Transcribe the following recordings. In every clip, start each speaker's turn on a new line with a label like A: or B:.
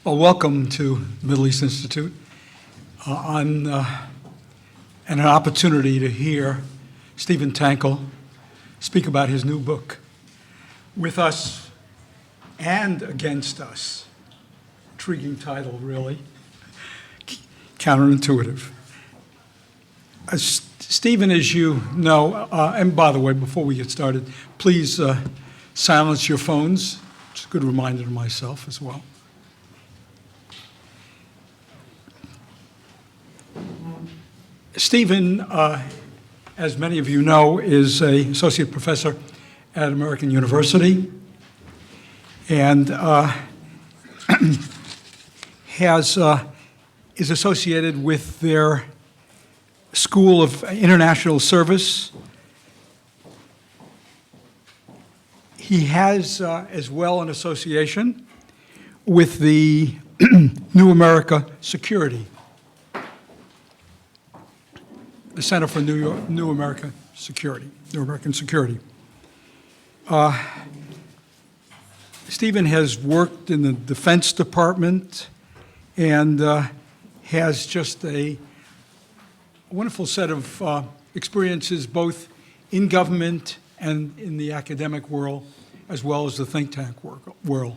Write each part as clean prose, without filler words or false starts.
A: Well, welcome to the Middle East Institute and an opportunity to hear Stephen Tankel speak about his new book, With Us and Against Us. Intriguing title, really. Counterintuitive. Stephen, as you know, and by the way, before we get started, please silence your phones. It's a good reminder to myself as well. Stephen, as many of you know, is an associate professor at American University and is associated with their School of International Service. He has as well an association with the New America Security, the Center for New American Security. Stephen has worked in the Defense Department and has just a wonderful set of experiences both in government and in the academic world, as well as the think tank world.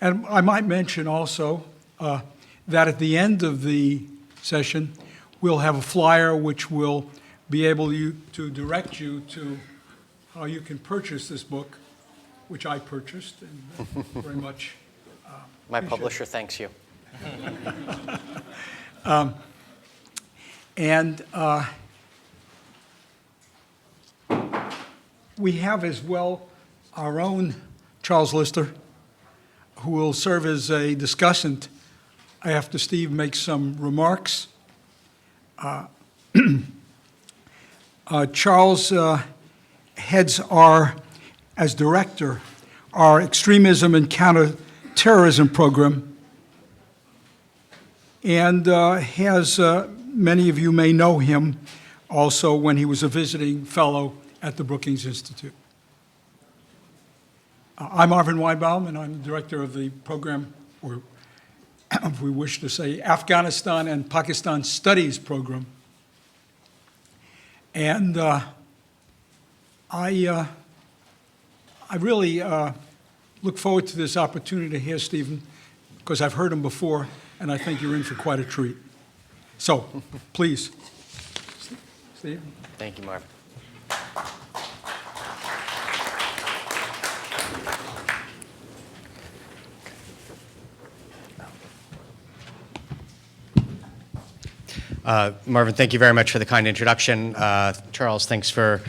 A: And I might mention also that at the end of the session, we'll have a flyer which will be able to direct you to how you can purchase this book, which I purchased and very much
B: My publisher thanks you.
A: We have as well our own Charles Lister, who will serve as a discussant after Steve makes some remarks. Charles heads as director, our Extremism and Counterterrorism program, and many of you may know him also when he was a visiting fellow at the Brookings Institute. I'm Marvin Weinbaum, and I'm the director of the program, or if we wish to say, Afghanistan and Pakistan Studies program. And I really look forward to this opportunity to hear Stephen, because I've heard him before, and I think you're in for quite a treat. So, please, Steve.
B: Thank you, Marvin. Marvin, thank you very much for the kind introduction. Charles, thanks for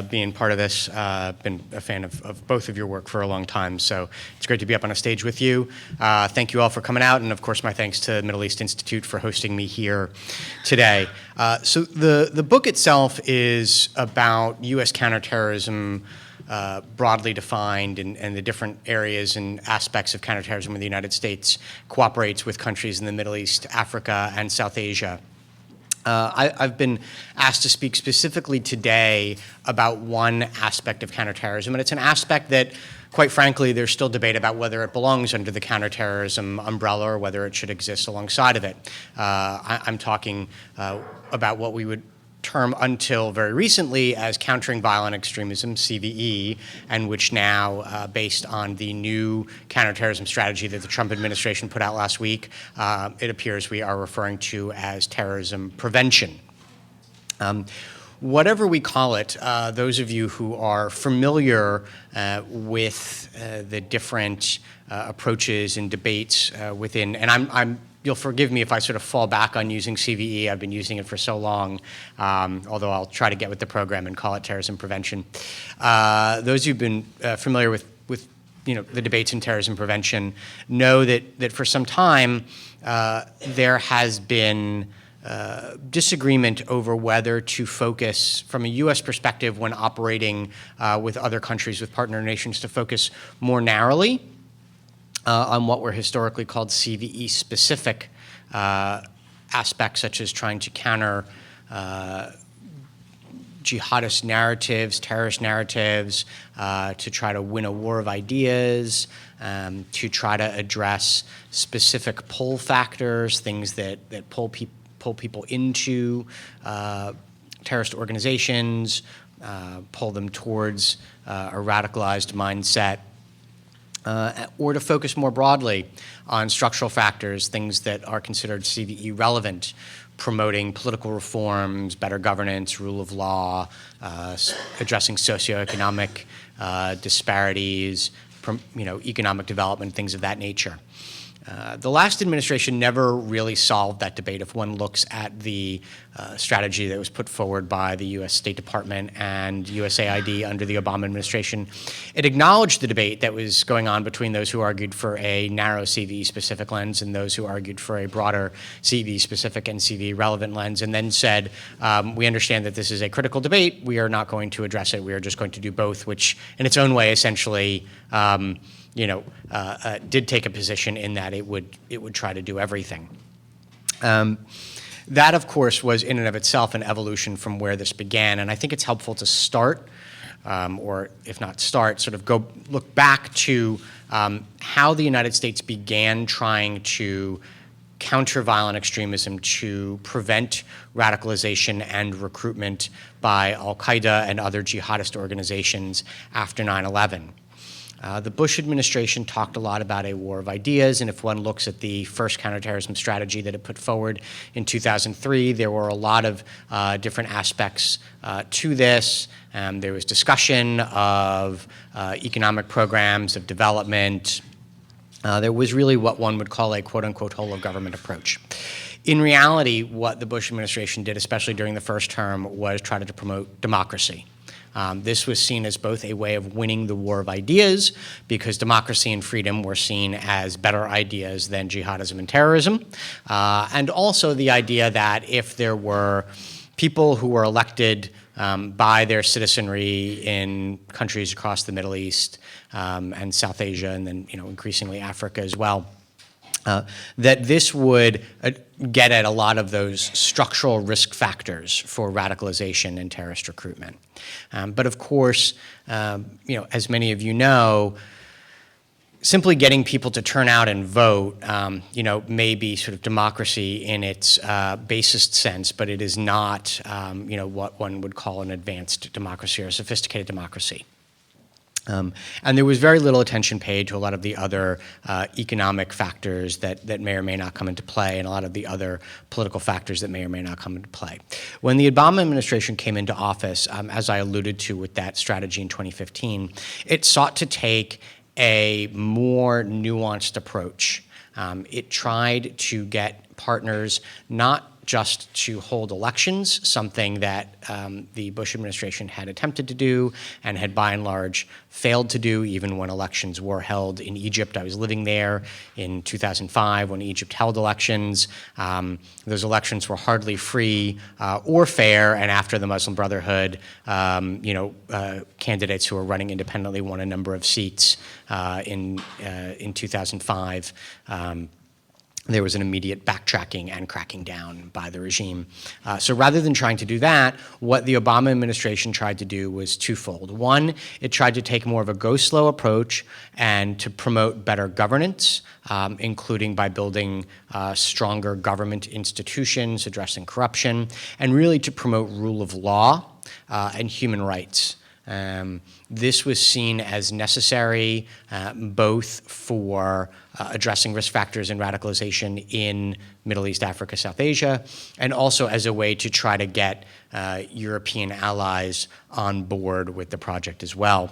B: being part of this. Been a fan of both of your work for a long time, so it's great to be up on a stage with you. Thank you all for coming out, and of course my thanks to Middle East Institute for hosting me here today. So the book itself is about U.S. counterterrorism, broadly defined, and the different areas and aspects of counterterrorism where the United States cooperates with countries in the Middle East, Africa, and South Asia. I've been asked to speak specifically today about one aspect of counterterrorism, and it's an aspect that, quite frankly, there's still debate about whether it belongs under the counterterrorism umbrella or whether it should exist alongside of it. I'm talking about what we would term until very recently as countering violent extremism, CVE, and which now, based on the new counterterrorism strategy that the Trump administration put out last week, it appears we are referring to as terrorism prevention. Whatever we call it, those of you who are familiar with the different approaches and debates within, and you'll forgive me if I sort of fall back on using CVE. I've been using it for so long, although I'll try to get with the program and call it terrorism prevention. Those who've been familiar with the debates in terrorism prevention know that for some time there has been disagreement over whether to focus, from a U.S. perspective when operating with other countries, with partner nations, to focus more narrowly on what were historically called CVE-specific aspects, such as trying to counter jihadist narratives, terrorist narratives, to try to win a war of ideas, to try to address specific pull factors, things that pull people into terrorist organizations, pull them towards a radicalized mindset, or to focus more broadly on structural factors, things that are considered CVE relevant, promoting political reforms, better governance, rule of law, addressing socio-economic disparities, economic development, things of that nature. The last administration never really solved that debate. If one looks at the strategy that was put forward by the U.S. State Department and USAID under the Obama administration, it acknowledged the debate that was going on between those who argued for a narrow CVE-specific lens and those who argued for a broader CVE-specific and CVE-relevant lens, and then said, we understand that this is a critical debate. We are not going to address it. We are just going to do both, which in its own way essentially did take a position in that it would try to do everything. That, of course, was in and of itself an evolution from where this began, and I think it's helpful to start, or if not start, sort of go look back to how the United States began trying to counter violent extremism to prevent radicalization and recruitment by al-Qaeda and other jihadist organizations after 9/11. The Bush administration talked a lot about a war of ideas, and if one looks at the first counterterrorism strategy that it put forward in 2003, there were a lot of different aspects to this. There was discussion of economic programs, of development. There was really what one would call a quote-unquote whole-of-government approach. In reality, what the Bush administration did, especially during the first term, was try to promote democracy. This was seen as both a way of winning the war of ideas, because democracy and freedom were seen as better ideas than jihadism and terrorism, and also the idea that if there were people who were elected by their citizenry in countries across the Middle East and South Asia, and then increasingly Africa as well, that this would get at a lot of those structural risk factors for radicalization and terrorist recruitment. But of course, as many of you know, simply getting people to turn out and vote, may be sort of democracy in its basest sense, but it is not, what one would call an advanced democracy or a sophisticated democracy. And there was very little attention paid to a lot of the other economic factors that may or may not come into play, and a lot of the other political factors that may or may not come into play. When the Obama administration came into office, as I alluded to with that strategy in 2015, it sought to take a more nuanced approach. It tried to get partners not just to hold elections, something that the Bush administration had attempted to do and had by and large failed to do, even when elections were held in Egypt. I was living there in 2005 when Egypt held elections. Those elections were hardly free or fair, and after the Muslim Brotherhood, candidates who were running independently won a number of seats in 2005. There was an immediate backtracking and cracking down by the regime. So rather than trying to do that, what the Obama administration tried to do was twofold. One, it tried to take more of a go-slow approach and to promote better governance, including by building stronger government institutions, addressing corruption, and really to promote rule of law and human rights. This was seen as necessary both for addressing risk factors and radicalization in Middle East, Africa, South Asia, and also as a way to try to get European allies on board with the project as well.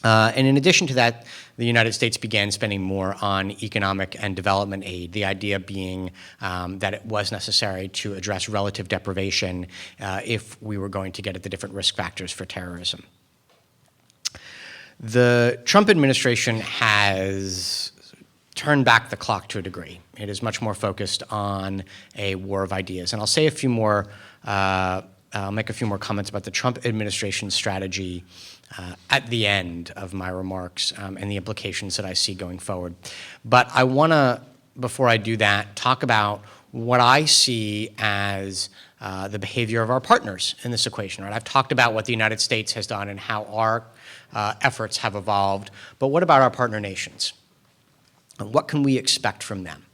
B: And in addition to that, the United States began spending more on economic and development aid, the idea being that it was necessary to address relative deprivation if we were going to get at the different risk factors for terrorism. The Trump administration has turned back the clock to a degree. It is much more focused on a war of ideas. And I'll say a few more, I'll make a few more comments about the Trump administration's strategy at the end of my remarks and the implications that I see going forward. But I want to, before I do that, talk about what I see as the behavior of our partners in this equation. Right? I've talked about what the United States has done and how our efforts have evolved, but what about our partner nations? And what can we expect from them?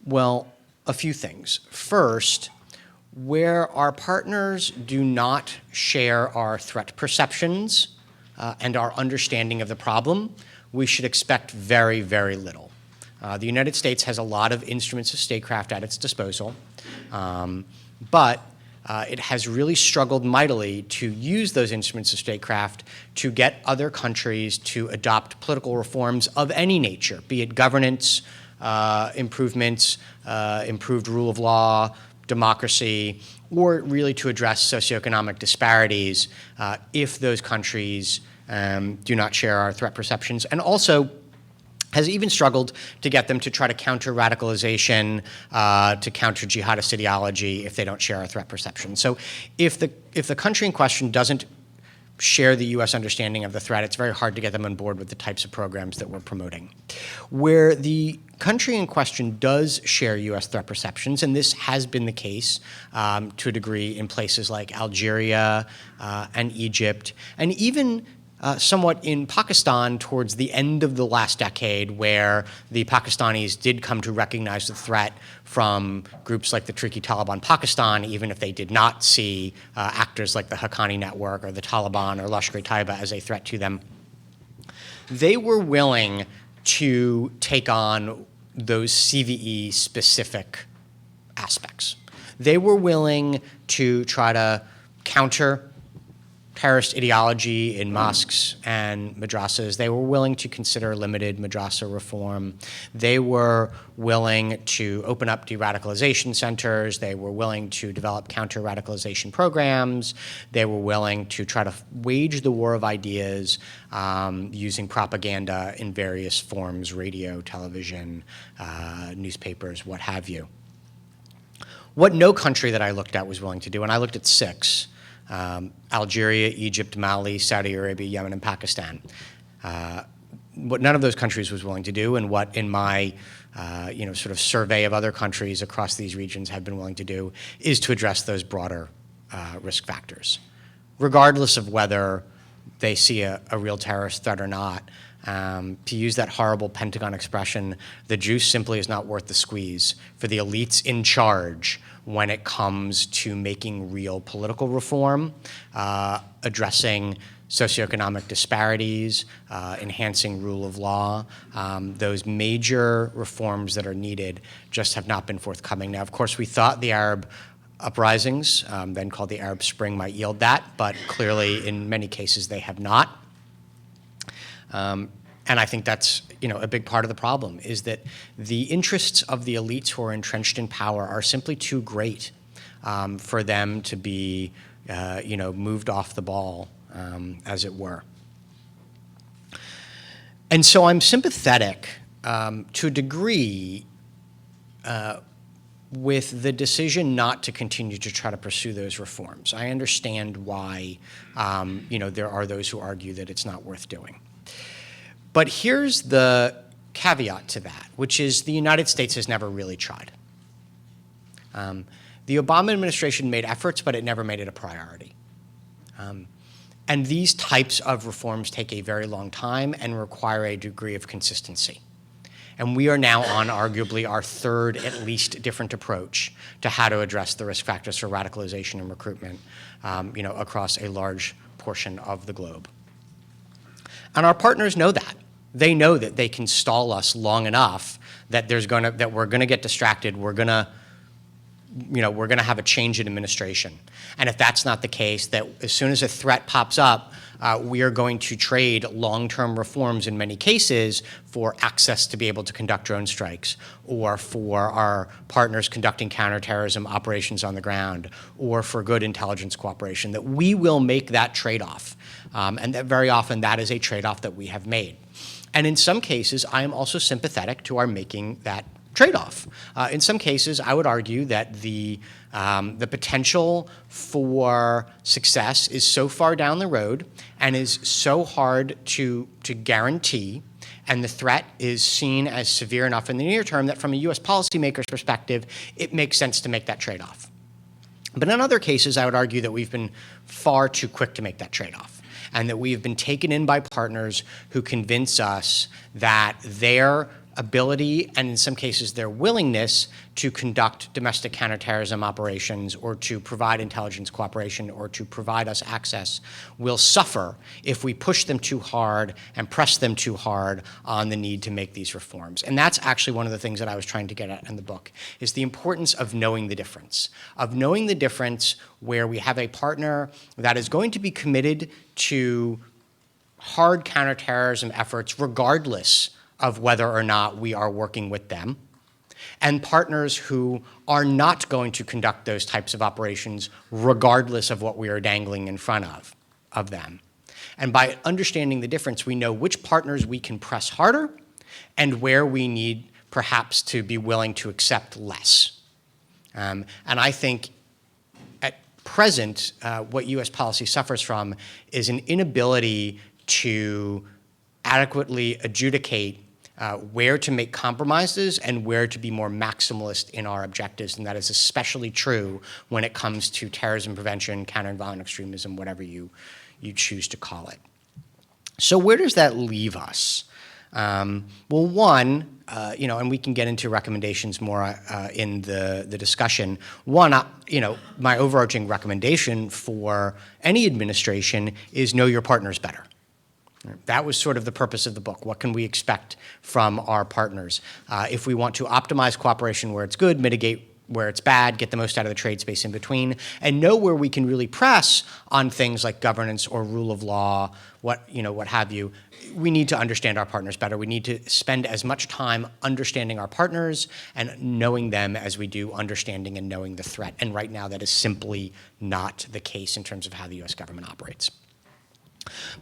B: Well, a few things. First, where our partners do not share our threat perceptions and our understanding of the problem, we should expect very, very little. The United States has a lot of instruments of statecraft at its disposal, but it has really struggled mightily to use those instruments of statecraft to get other countries to adopt political reforms of any nature, be it governance, improvements, improved rule of law, democracy, or really to address socioeconomic disparities if those countries do not share our threat perceptions, and also has even struggled to get them to try to counter radicalization, to counter jihadist ideology if they don't share our threat perception. So if the country in question doesn't share the U.S. understanding of the threat, it's very hard to get them on board with the types of programs that we're promoting. Where the country in question does share U.S. threat perceptions, and this has been the case to a degree in places like Algeria and Egypt, and even somewhat in Pakistan towards the end of the last decade, where the Pakistanis did come to recognize the threat from groups like the Tehrik Taliban Pakistan, even if they did not see actors like the Haqqani Network or the Taliban or Lashkar-e-Taiba as a threat to them. They were willing to take on those CVE-specific aspects. They were willing to try to counter terrorist ideology in mosques and madrasas. They were willing to consider limited madrasa reform. They were willing to open up de-radicalization centers. They were willing to develop counter-radicalization programs. They were willing to try to wage the war of ideas using propaganda in various forms, radio, television, newspapers, what have you. What no country that I looked at was willing to do, and I looked at 6, Algeria, Egypt, Mali, Saudi Arabia, Yemen, and Pakistan. What none of those countries was willing to do, and what in my sort of survey of other countries across these regions have been willing to do, is to address those broader risk factors. Regardless of whether they see a real terrorist threat or not, to use that horrible Pentagon expression, the juice simply is not worth the squeeze for the elites in charge when it comes to making real political reform, addressing socioeconomic disparities, enhancing rule of law. Those major reforms that are needed just have not been forthcoming. Now, of course, we thought the Arab uprisings, then called the Arab Spring, might yield that, but clearly in many cases they have not. And I think that's a big part of the problem, is that the interests of the elites who are entrenched in power are simply too great for them to be moved off the ball, as it were. And so I'm sympathetic to a degree with the decision not to continue to try to pursue those reforms. I understand why there are those who argue that it's not worth doing. But here's the caveat to that, which is the United States has never really tried. The Obama administration made efforts, but it never made it a priority. And these types of reforms take a very long time and require a degree of consistency. And we are now on arguably our 3rd, at least, different approach to how to address the risk factors for radicalization and recruitment, across a large portion of the globe. And our partners know that. They know that they can stall us long enough that we're gonna get distracted. We're gonna have a change in administration. And if that's not the case, that as soon as a threat pops up, we are going to trade long-term reforms in many cases for access to be able to conduct drone strikes, or for our partners conducting counterterrorism operations on the ground, or for good intelligence cooperation, that we will make that trade-off. And that very often that is a trade-off that we have made. And in some cases, I am also sympathetic to our making that trade-off. In some cases, I would argue that the potential for success is so far down the road and is so hard to guarantee, and the threat is seen as severe enough in the near term that from a U.S. policymaker's perspective, it makes sense to make that trade-off. But in other cases, I would argue that we've been far too quick to make that trade-off, and that we have been taken in by partners who convince us that their ability, and in some cases their willingness, to conduct domestic counterterrorism operations or to provide intelligence cooperation or to provide us access will suffer if we push them too hard and press them too hard on the need to make these reforms. And that's actually one of the things that I was trying to get at in the book, is the importance of knowing the difference where we have a partner that is going to be committed to hard counterterrorism efforts regardless of whether or not we are working with them, and partners who are not going to conduct those types of operations regardless of what we are dangling in front of them. And by understanding the difference, we know which partners we can press harder and where we need perhaps to be willing to accept less. And I think at present, what U.S. policy suffers from is an inability to adequately adjudicate where to make compromises and where to be more maximalist in our objectives, and that is especially true when it comes to terrorism prevention, countering violent extremism, whatever you choose to call it. So where does that leave us? Well, one, and we can get into recommendations more in the discussion. One, my overarching recommendation for any administration is know your partners better. That was sort of the purpose of the book. What can we expect from our partners? If we want to optimize cooperation where it's good, mitigate where it's bad, get the most out of the trade space in between, and know where we can really press on things like governance or rule of law, what have you, we need to understand our partners better. We need to spend as much time understanding our partners and knowing them as we do understanding and knowing the threat. And right now, that is simply not the case in terms of how the U.S. government operates.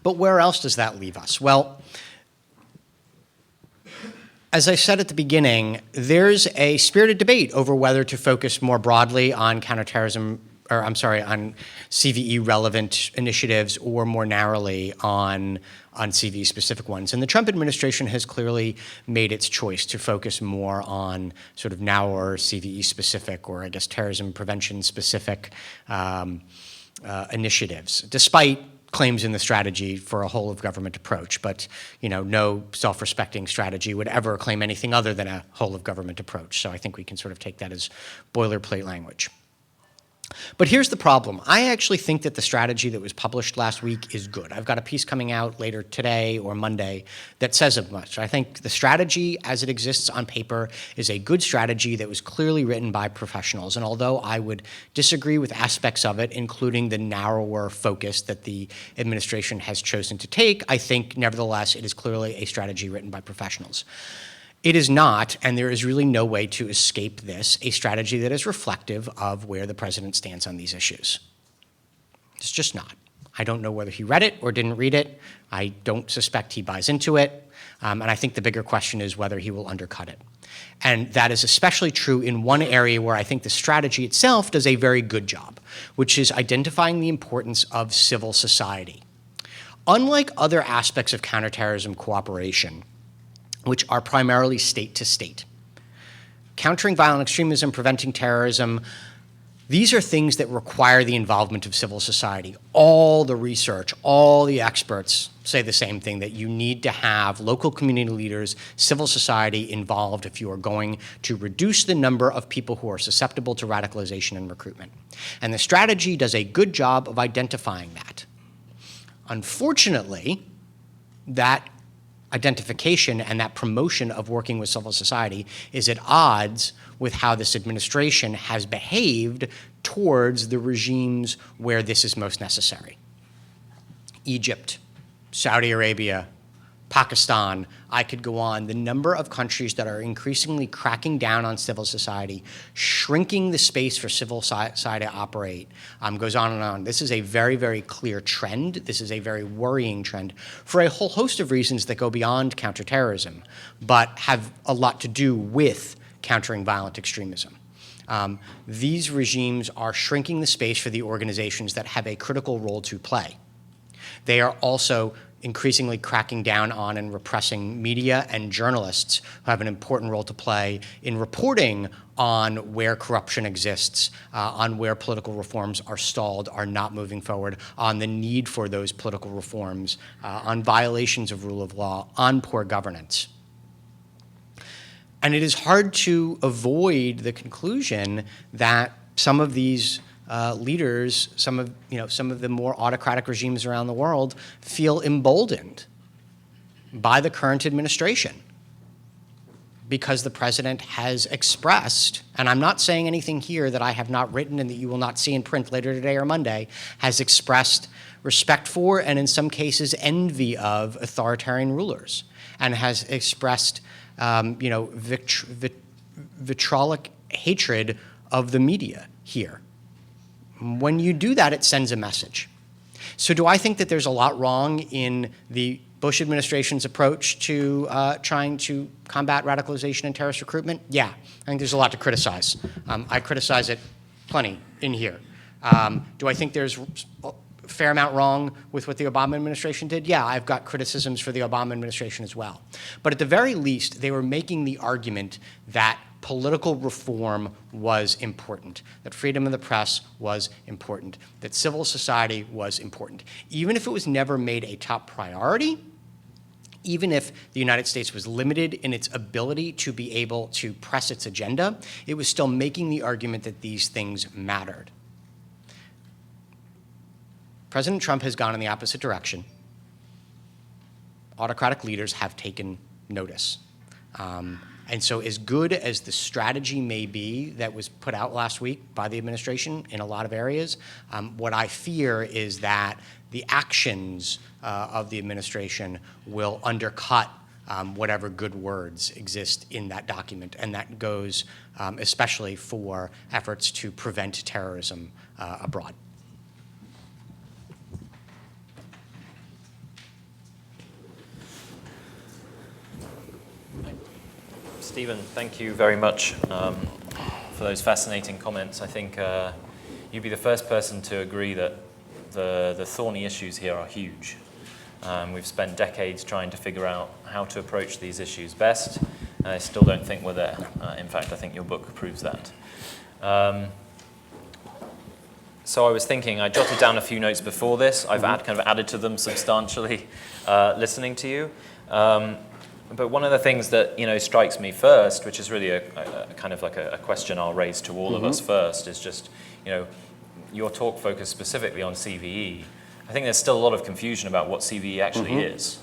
B: But where else does that leave us? Well, as I said at the beginning, there's a spirited debate over whether to focus more broadly on counterterrorism, on CVE-relevant initiatives or more narrowly on CVE-specific ones. And the Trump administration has clearly made its choice to focus more on sort of narrower CVE-specific or, I guess, terrorism prevention-specific initiatives, despite claims in the strategy for a whole-of-government approach, but no self-respecting strategy would ever claim anything other than a whole-of-government approach. So I think we can sort of take that as boilerplate language. But here's the problem. I actually think that the strategy that was published last week is good. I've got a piece coming out later today or Monday that says as much. I think the strategy as it exists on paper is a good strategy that was clearly written by professionals. And although I would disagree with aspects of it, including the narrower focus that the administration has chosen to take, I think nevertheless it is clearly a strategy written by professionals. It is not, and there is really no way to escape this, a strategy that is reflective of where the president stands on these issues. It's just not. I don't know whether he read it or didn't read it. I don't suspect he buys into it. And I think the bigger question is whether he will undercut it. And that is especially true in one area where I think the strategy itself does a very good job, which is identifying the importance of civil society. Unlike other aspects of counterterrorism cooperation, which are primarily state to state. Countering violent extremism, preventing terrorism, these are things that require the involvement of civil society. All the research, all the experts say the same thing, that you need to have local community leaders, civil society involved if you are going to reduce the number of people who are susceptible to radicalization and recruitment. And the strategy does a good job of identifying that. Unfortunately, that identification and that promotion of working with civil society is at odds with how this administration has behaved towards the regimes where this is most necessary. Egypt, Saudi Arabia, Pakistan, I could go on. The number of countries that are increasingly cracking down on civil society, shrinking the space for civil society to operate, goes on and on. This is a very, very clear trend. This is a very worrying trend for a whole host of reasons that go beyond counterterrorism, but have a lot to do with countering violent extremism. These regimes are shrinking the space for the organizations that have a critical role to play. They are also increasingly cracking down on and repressing media and journalists who have an important role to play in reporting on where corruption exists, on where political reforms are stalled, are not moving forward, on the need for those political reforms, on violations of rule of law, on poor governance. And it is hard to avoid the conclusion that some of these leaders, some of the more autocratic regimes around the world feel emboldened by the current administration because the president has expressed, and I'm not saying anything here that I have not written and that you will not see in print later today or Monday, has expressed respect for and in some cases envy of authoritarian rulers, and has expressed vitriolic hatred of the media here. When you do that, it sends a message. So do I think that there's a lot wrong in the Bush administration's approach to trying to combat radicalization and terrorist recruitment? Yeah, I think there's a lot to criticize. I criticize it plenty in here. Do I think there's a fair amount wrong with what the Obama administration did? Yeah, I've got criticisms for the Obama administration as well. But at the very least, they were making the argument that political reform was important, that freedom of the press was important, that civil society was important. Even if it was never made a top priority, even if the United States was limited in its ability to be able to press its agenda, it was still making the argument that these things mattered. President Trump has gone in the opposite direction. Autocratic leaders have taken notice. And so as good as the strategy may be that was put out last week by the administration in a lot of areas, what I fear is that the actions of the administration will undercut whatever good words exist in that document. And that goes especially for efforts to prevent terrorism abroad.
C: Stephen, thank you very much for those fascinating comments. I think you'd be the first person to agree that the thorny issues here are huge. We've spent decades trying to figure out how to approach these issues best. I still don't think we're there. In fact, I think your book proves that. So I was thinking, I jotted down a few notes before this. I've kind of added to them substantially listening to you. But one of the things that strikes me first, which is really a kind of like a question I'll raise to all of us first, is just your talk focused specifically on CVE. I think there's still a lot of confusion about what CVE actually is.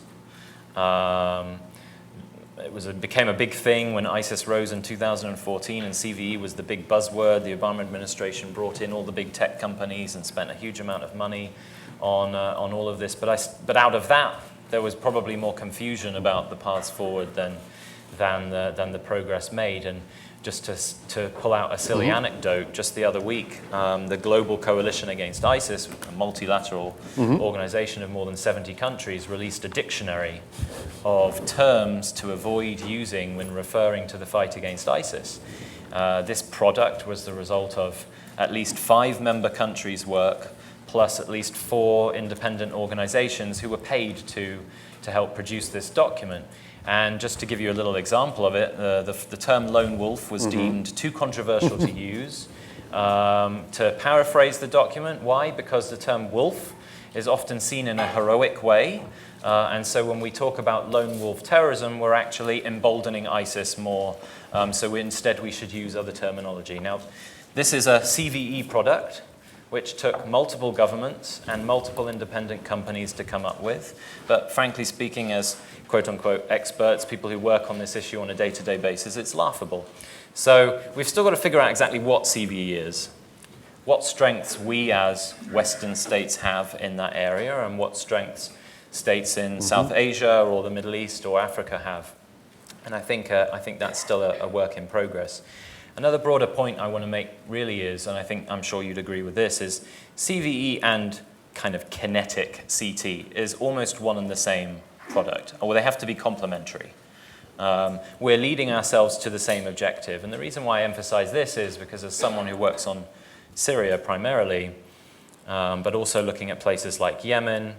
C: It became a big thing when ISIS rose in 2014, and CVE was the big buzzword. The Obama administration brought in all the big tech companies and spent a huge amount of money on all of this. But out of that, there was probably more confusion about the paths forward than the progress made. And just to pull out a silly anecdote, just the other week, the Global Coalition Against ISIS, a multilateral organization of more than 70 countries, released a dictionary of terms to avoid using when referring to the fight against ISIS. This product was the result of at least 5 member countries' work, plus at least 4 independent organizations who were paid to help produce this document. And just to give you a little example of it, the term lone wolf was deemed too controversial to use. To paraphrase the document, why? Because the term wolf is often seen in a heroic way. And so when we talk about lone wolf terrorism, we're actually emboldening ISIS more. So instead we should use other terminology. Now, this is a CVE product, which took multiple governments and multiple independent companies to come up with. But frankly speaking, as quote-unquote experts, people who work on this issue on a day-to-day basis, it's laughable. So we've still got to figure out exactly what CVE is, what strengths we as Western states have in that area, and what strengths states in South Asia or the Middle East or Africa have. And I think that's still a work in progress. Another broader point I want to make really is, and I'm sure you'd agree with this, is CVE and kind of kinetic CT is almost one and the same product, or they have to be complementary. We're leading ourselves to the same objective. And the reason why I emphasize this is because as someone who works on Syria primarily, but also looking at places like Yemen,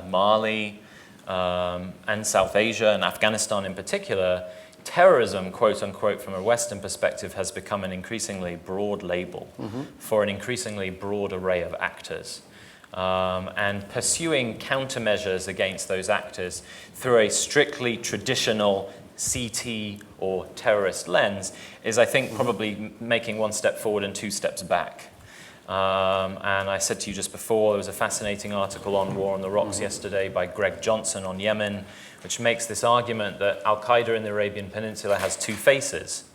C: Mali, and South Asia and Afghanistan in particular, terrorism, quote unquote, from a Western perspective, has become an increasingly broad label for an increasingly broad array of actors. And pursuing countermeasures against those actors through a strictly traditional CT or terrorist lens is, I think, probably making one step forward and 2 steps back. And I said to you just before, there was a fascinating article on War on the Rocks yesterday by Greg Johnson on Yemen, which makes this argument that Al-Qaeda in the Arabian Peninsula has 2 faces.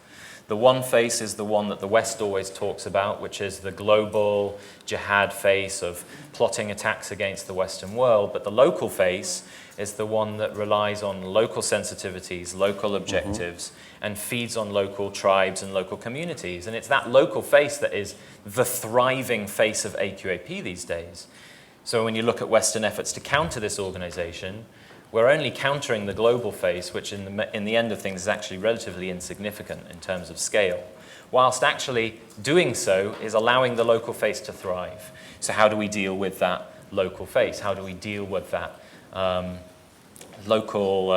C: The one face is the one that the West always talks about, which is the global jihad face of plotting attacks against the Western world. But the local face is the one that relies on local sensitivities, local objectives, and feeds on local tribes and local communities. And it's that local face that is the thriving face of AQAP these days. So when you look at Western efforts to counter this organization, we're only countering the global face, which in the end of things is actually relatively insignificant in terms of scale, whilst actually doing so is allowing the local face to thrive. So how do we deal with that local face? How do we deal with that local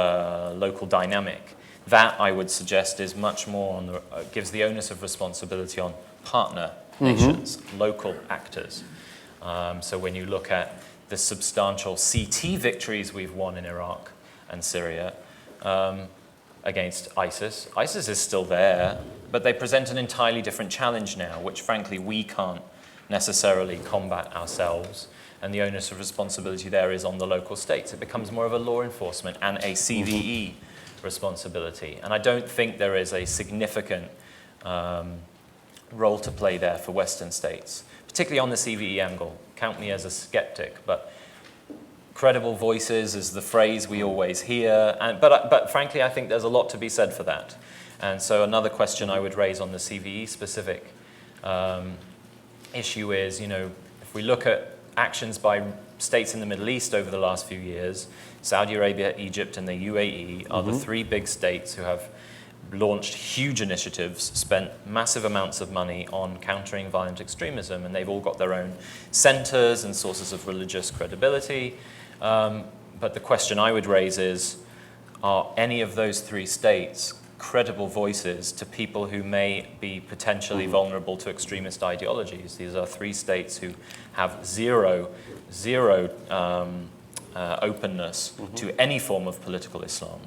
C: dynamic? That, I would suggest, is much more on the, gives the onus of responsibility on partner nations, local actors. So when you look at the substantial CT victories we've won in Iraq and Syria against ISIS. ISIS is still there, but they present an entirely different challenge now, which frankly we can't necessarily combat ourselves. And the onus of responsibility there is on the local states. It becomes more of a law enforcement and a CVE responsibility. And I don't think there is a significant role to play there for Western states, particularly on the CVE angle. Count me as a skeptic, but credible voices is the phrase we always hear. But frankly, I think there's a lot to be said for that. And so another question I would raise on the CVE specific issue is, if we look at actions by states in the Middle East over the last few years, Saudi Arabia, Egypt, and the UAE are the 3 big states who have launched huge initiatives, spent massive amounts of money on countering violent extremism, and they've all got their own centers and sources of religious credibility. But the question I would raise is, are any of those 3 states credible voices to people who may be potentially vulnerable to extremist ideologies? These are 3 states who have zero openness to any form of political Islam.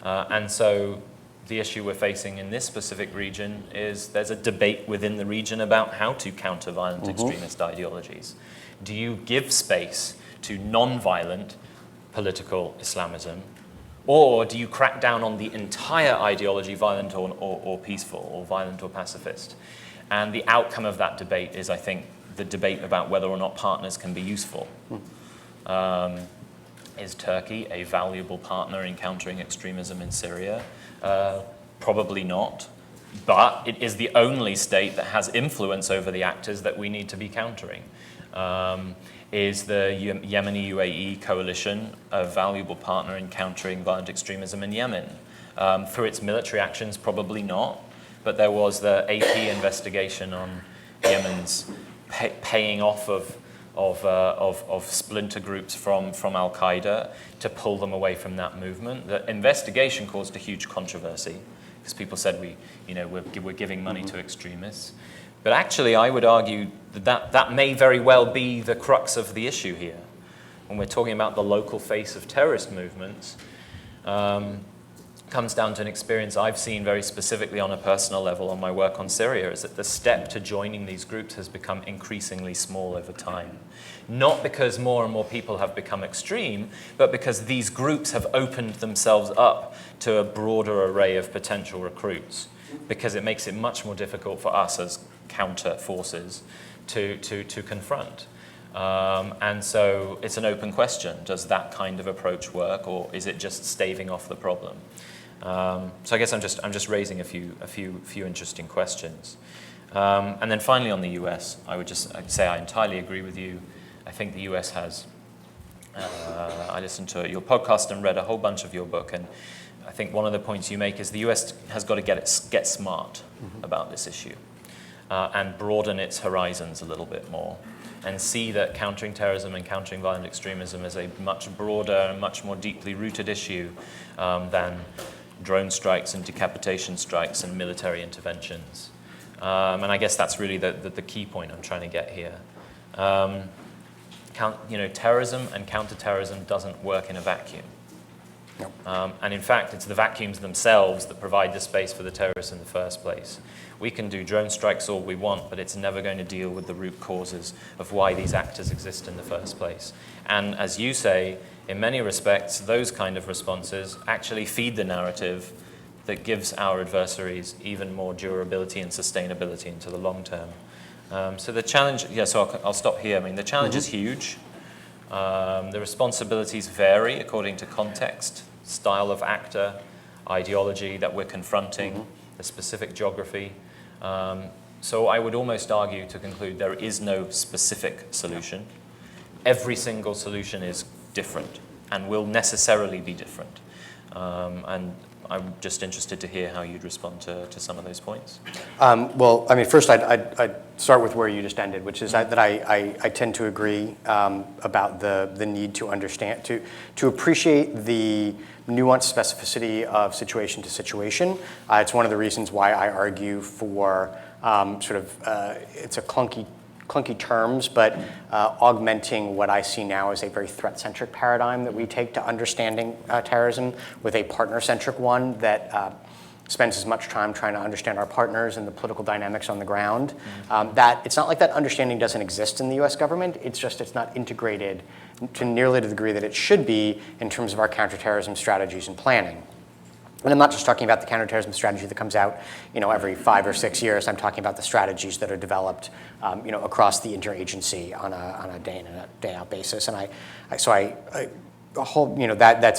C: And so the issue we're facing in this specific region is there's a debate within the region about how to counter violent extremist ideologies. Do you give space to non-violent political Islamism, or do you crack down on the entire ideology, violent or peaceful, or violent or pacifist? And the outcome of that debate is, I think, the debate about whether or not partners can be useful. Is Turkey a valuable partner in countering extremism in Syria? Probably not, but it is the only state that has influence over the actors that we need to be countering. Is the Yemeni UAE coalition a valuable partner in countering violent extremism in Yemen? Through its military actions, probably not, but there was the AP investigation on Yemen's paying off of splinter groups from Al-Qaeda to pull them away from that movement. The investigation caused a huge controversy because people said we're giving money to extremists. But actually, I would argue that may very well be the crux of the issue here. When we're talking about the local face of terrorist movements, comes down to an experience I've seen very specifically on a personal level on my work on Syria, is that the step to joining these groups has become increasingly small over time. Not because more and more people have become extreme, but because these groups have opened themselves up to a broader array of potential recruits, because it makes it much more difficult for us as counter forces to confront. And so it's an open question. Does that kind of approach work, or is it just staving off the problem? So I guess I'm just raising a few interesting questions. And then finally on the US, I'd say I entirely agree with you. I think the US has, I listened to your podcast and read a whole bunch of your book, and I think one of the points you make is the US has got to get smart about this issue and broaden its horizons a little bit more. and see that countering terrorism and countering violent extremism is a much broader and much more deeply rooted issue than drone strikes and decapitation strikes and military interventions. And I guess that's really the key point I'm trying to get here. Terrorism and counterterrorism doesn't work in a vacuum.
B: No.
C: And in fact, it's the vacuums themselves that provide the space for the terrorists in the first place. We can do drone strikes all we want, but it's never going to deal with the root causes of why these actors exist in the first place. And as you say, in many respects, those kind of responses actually feed the narrative that gives our adversaries even more durability and sustainability into the long term. So the challenge, so I'll stop here. I mean, the challenge is huge. The responsibilities vary according to context, style of actor, ideology that we're confronting, the specific geography. So I would almost argue to conclude there is no specific solution. Every single solution is different and will necessarily be different. And I'm just interested to hear how you'd respond to some of those points.
B: Well, I mean, first I'd start with where you just ended, which is that I tend to agree about the need to understand, to appreciate the nuanced specificity of situation to situation. It's one of the reasons why I argue for it's a clunky terms, but augmenting what I see now as a very threat-centric paradigm that we take to understanding terrorism with a partner-centric one that spends as much time trying to understand our partners and the political dynamics on the ground. That it's not like that understanding doesn't exist in the U.S. government. It's just it's not integrated to nearly the degree that it should be in terms of our counterterrorism strategies and planning. And I'm not just talking about the counterterrorism strategy that comes out, every 5 or 6 years. I'm talking about the strategies that are developed, across the interagency on a day in and a day out basis. And that's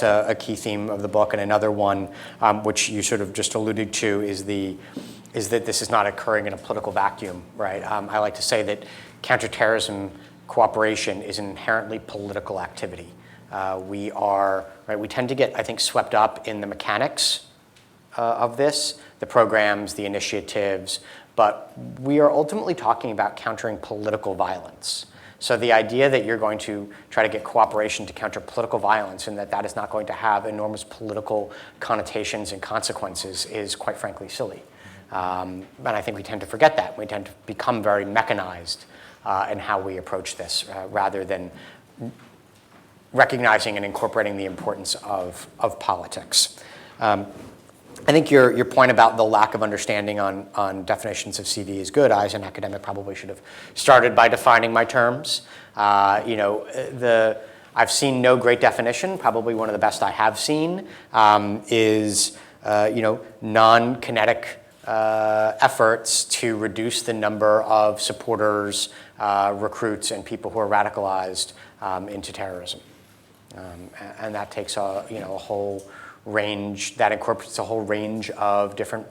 B: a key theme of the book. And another one, which you sort of just alluded to, is that this is not occurring in a political vacuum, right? I like to say that counterterrorism cooperation is an inherently political activity. We tend to get, I think, swept up in the mechanics of this, the programs, the initiatives, but we are ultimately talking about countering political violence. So the idea that you're going to try to get cooperation to counter political violence and that is not going to have enormous political connotations and consequences is, quite frankly, silly. And I think we tend to forget that. We tend to become very mechanized in how we approach this rather than recognizing and incorporating the importance of politics. I think your point about the lack of understanding on definitions of CV is good. I, as an academic, probably should have started by defining my terms. I've seen no great definition. Probably one of the best I have seen is non-kinetic efforts to reduce the number of supporters, recruits, and people who are radicalized into terrorism. And that takes a whole range, that incorporates a whole range of different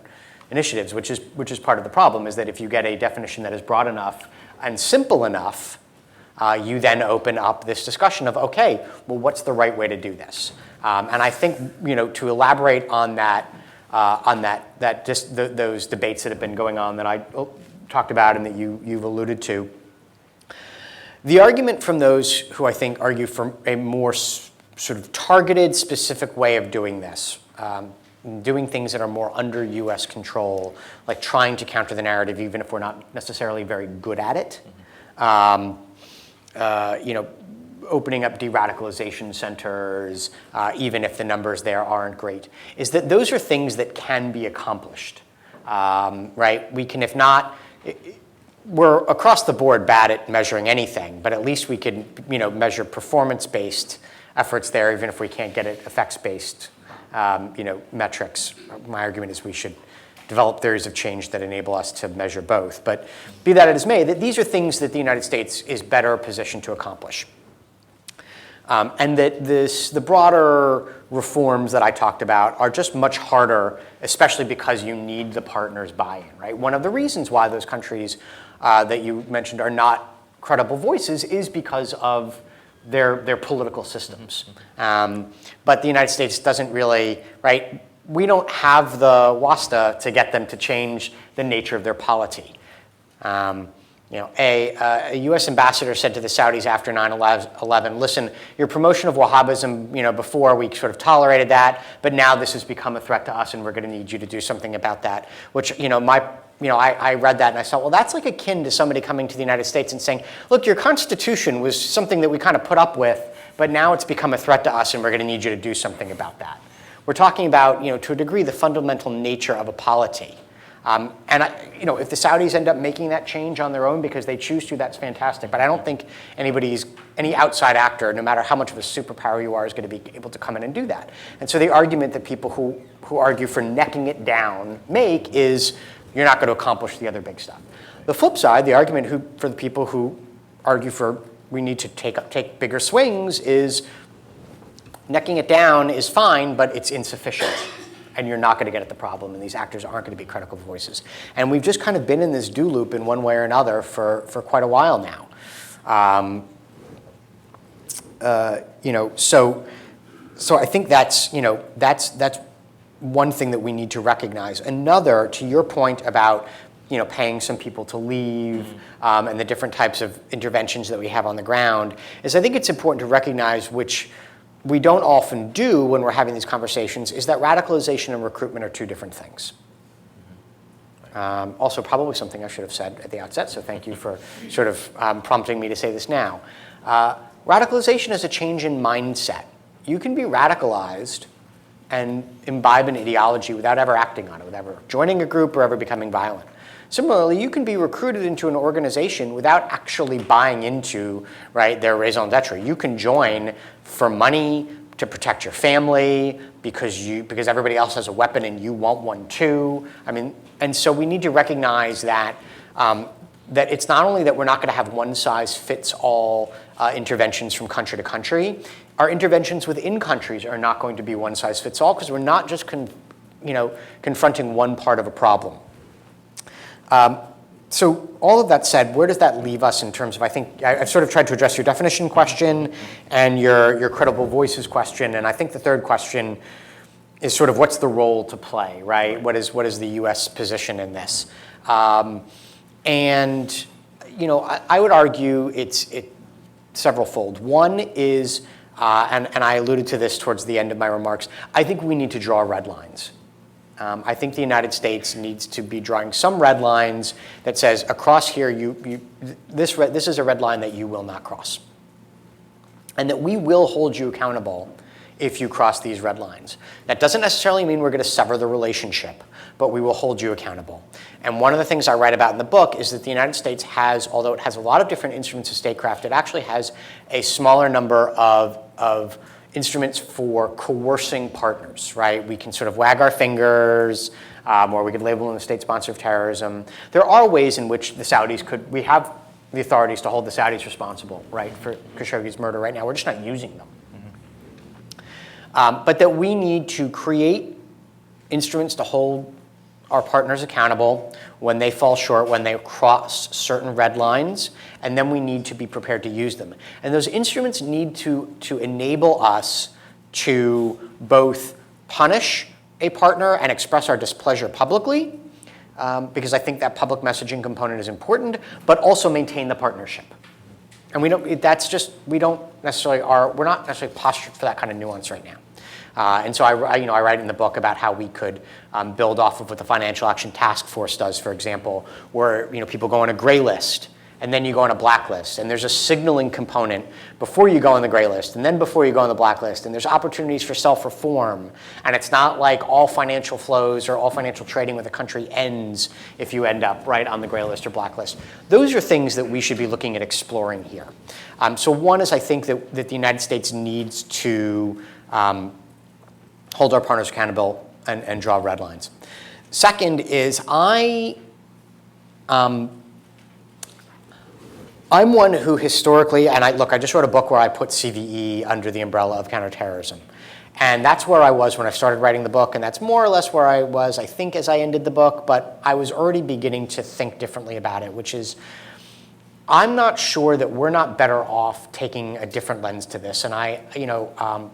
B: initiatives, which is part of the problem, is that if you get a definition that is broad enough and simple enough, you then open up this discussion of, okay, well, what's the right way to do this? And I think, to elaborate on those debates that have been going on that I talked about and that you've alluded to, the argument from those who I think argue for a more sort of targeted, specific way of doing this, doing things that are more under U.S. control, like trying to counter the narrative even if we're not necessarily very good at it, opening up de-radicalization centers, even if the numbers there aren't great, is that those are things that can be accomplished, right? We can, if not, we're across the board bad at measuring anything, but at least we can, measure performance-based efforts there, even if we can't get it effects-based, metrics. My argument is we should develop theories of change that enable us to measure both. But be that as may, that these are things that the United States is better positioned to accomplish. And that the broader reforms that I talked about are just much harder, especially because you need the partners' buy-in, right? One of the reasons why those countries that you mentioned are not credible voices is because of their political systems. But the United States doesn't really, right? We don't have the wasta to get them to change the nature of their polity. A U.S. ambassador said to the Saudis after 9/11, listen, your promotion of Wahhabism, before we sort of tolerated that, but now this has become a threat to us, and we're going to need you to do something about that. Which, I read that and I thought, well, that's like akin to somebody coming to the United States and saying, look, your Constitution was something that we kind of put up with, but now it's become a threat to us, and we're going to need you to do something about that. We're talking about, to a degree, the fundamental nature of a polity. If the Saudis end up making that change on their own because they choose to, that's fantastic. But I don't think any outside actor, no matter how much of a superpower you are, is going to be able to come in and do that. And so the argument that people who argue for necking it down make is you're not going to accomplish the other big stuff. The flip side, the argument for the people who argue for we need to take bigger swings is necking it down is fine, but it's insufficient. And you're not going to get at the problem, and these actors aren't going to be critical voices. And we've just kind of been in this do loop in one way or another for quite a while now. So I think that's one thing that we need to recognize. Another, to your point about paying some people to leave and the different types of interventions that we have on the ground, is I think it's important to recognize, which we don't often do when we're having these conversations, is that radicalization and recruitment are two different things. Also, probably something I should have said at the outset, so thank you for sort of prompting me to say this now. Radicalization is a change in mindset. You can be radicalized and imbibe an ideology without ever acting on it, without ever joining a group or ever becoming violent. Similarly, you can be recruited into an organization without actually buying into their raison d'etre. You can join for money, to protect your family, because everybody else has a weapon and you want one too. And so we need to recognize that that it's not only that we're not going to have one-size-fits-all interventions from country to country. Our interventions within countries are not going to be one-size-fits-all because we're not just confronting one part of a problem. So all of that said, where does that leave us in terms of, I think, I've sort of tried to address your definition question and your credible voices question, and I think the third question is sort of what's the role to play, right? What is the U.S. position in this? I would argue it's several-fold. One is, and I alluded to this towards the end of my remarks, I think we need to draw red lines. I think the United States needs to be drawing some red lines that says across here, this is a red line that you will not cross. And that we will hold you accountable if you cross these red lines. That doesn't necessarily mean we're going to sever the relationship, but we will hold you accountable. And one of the things I write about in the book is that the United States has, although it has a lot of different instruments of statecraft, it actually has a smaller number of instruments for coercing partners, right? We can sort of wag our fingers, or we could label them a state sponsor of terrorism. There are ways in which the Saudis we have the authorities to hold the Saudis responsible, right, for Khashoggi's murder right now. We're just not using them. But that we need to create instruments to hold our partners accountable when they fall short, when they cross certain red lines, and then we need to be prepared to use them. And those instruments need to enable us to both punish a partner and express our displeasure publicly, because I think that public messaging component is important, but also maintain the partnership. And we're not necessarily postured for that kind of nuance right now. And so I write in the book about how we could build off of what the Financial Action Task Force does, for example, where people go on a gray list and then you go on a blacklist, and there's a signaling component before you go on the gray list and then before you go on the blacklist, and there's opportunities for self-reform, and it's not like all financial flows or all financial trading with a country ends if you end up right on the gray list or blacklist. Those are things that we should be looking at exploring here. So one is I think that the United States needs to hold our partners accountable and draw red lines. Second is I'm one who historically, and I just wrote a book where I put CVE under the umbrella of counterterrorism. And that's where I was when I started writing the book, and that's more or less where I was, I think, as I ended the book, but I was already beginning to think differently about it, which is I'm not sure that we're not better off taking a different lens to this. And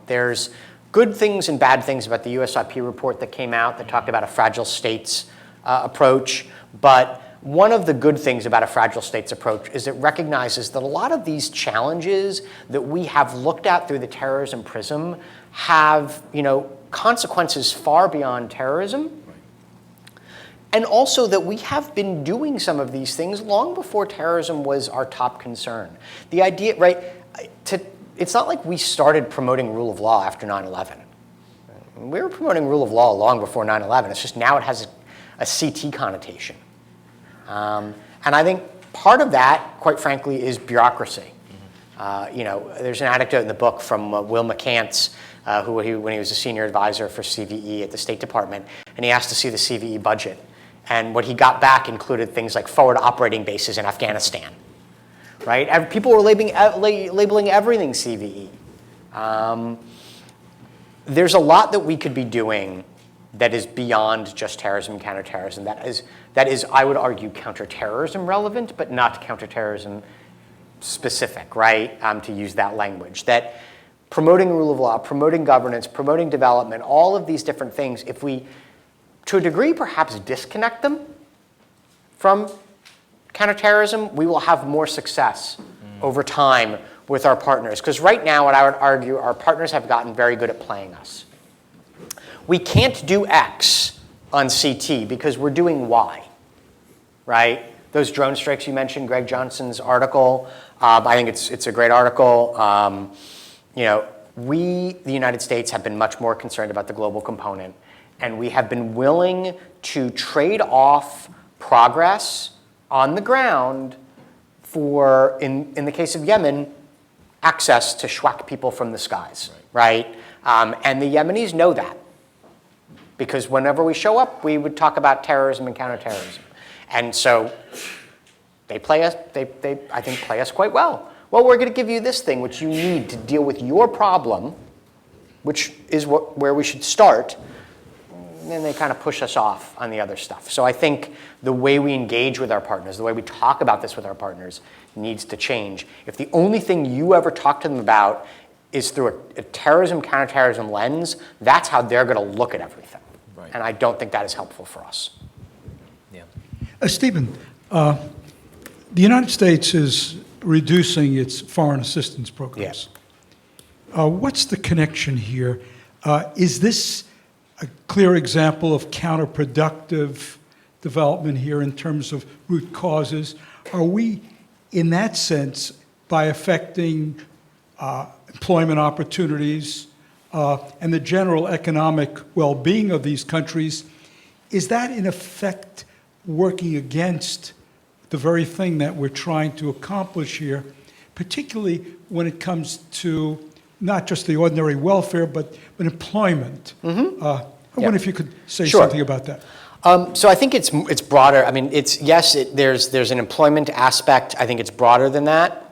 B: there's good things and bad things about the USIP report that came out that talked about a fragile states approach, but one of the good things about a fragile states approach is it recognizes that a lot of these challenges that we have looked at through the terrorism prism have, consequences far beyond terrorism. And also that we have been doing some of these things long before terrorism was our top concern. The idea, right, it's not like we started promoting rule of law after 9/11. We were promoting rule of law long before 9/11. It's just now it has a CT connotation. And I think part of that, quite frankly, is bureaucracy. There's an anecdote in the book from Will McCants, when he was a senior advisor for CVE at the State Department, and he asked to see the CVE budget. And what he got back included things like forward operating bases in Afghanistan, right? People were labeling everything CVE. There's a lot that we could be doing that is beyond just terrorism and counterterrorism. That is, I would argue, counterterrorism relevant, but not counterterrorism specific, right? To use that language. That promoting rule of law, promoting governance, promoting development, all of these different things, if we, to a degree, perhaps disconnect them from counterterrorism, we will have more success over time with our partners. Because right now, what I would argue, our partners have gotten very good at playing us. We can't do X on CT because we're doing Y, right? Those drone strikes you mentioned, Greg Johnson's article, I think it's a great article. We, the United States, have been much more concerned about the global component, and we have been willing to trade off progress on the ground for, in the case of Yemen, access to schwack people from the skies, right? And the Yemenis know that, because whenever we show up, we would talk about terrorism and counterterrorism. And so they play us, I think, play us quite well. Well, we're going to give you this thing, which you need to deal with your problem, which is where we should start. And then they kind of push us off on the other stuff. So I think the way we engage with our partners, the way we talk about this with our partners, needs to change. If the only thing you ever talk to them about is through a terrorism, counterterrorism lens, that's how they're going to look at everything. Right. And I don't think that is helpful for us.
C: Yeah.
A: Stephen, the United States is reducing its foreign assistance programs.
B: Yeah.
A: What's the connection here? Is this a clear example of counterproductive development here in terms of root causes? Are we, in that sense, by affecting employment opportunities and the general economic well-being of these countries, is that in effect working against the very thing that we're trying to accomplish here, particularly when it comes to not just the ordinary welfare, but employment? I wonder if you could say something about that.
B: So I think it's broader. I mean, there's an employment aspect. I think it's broader than that.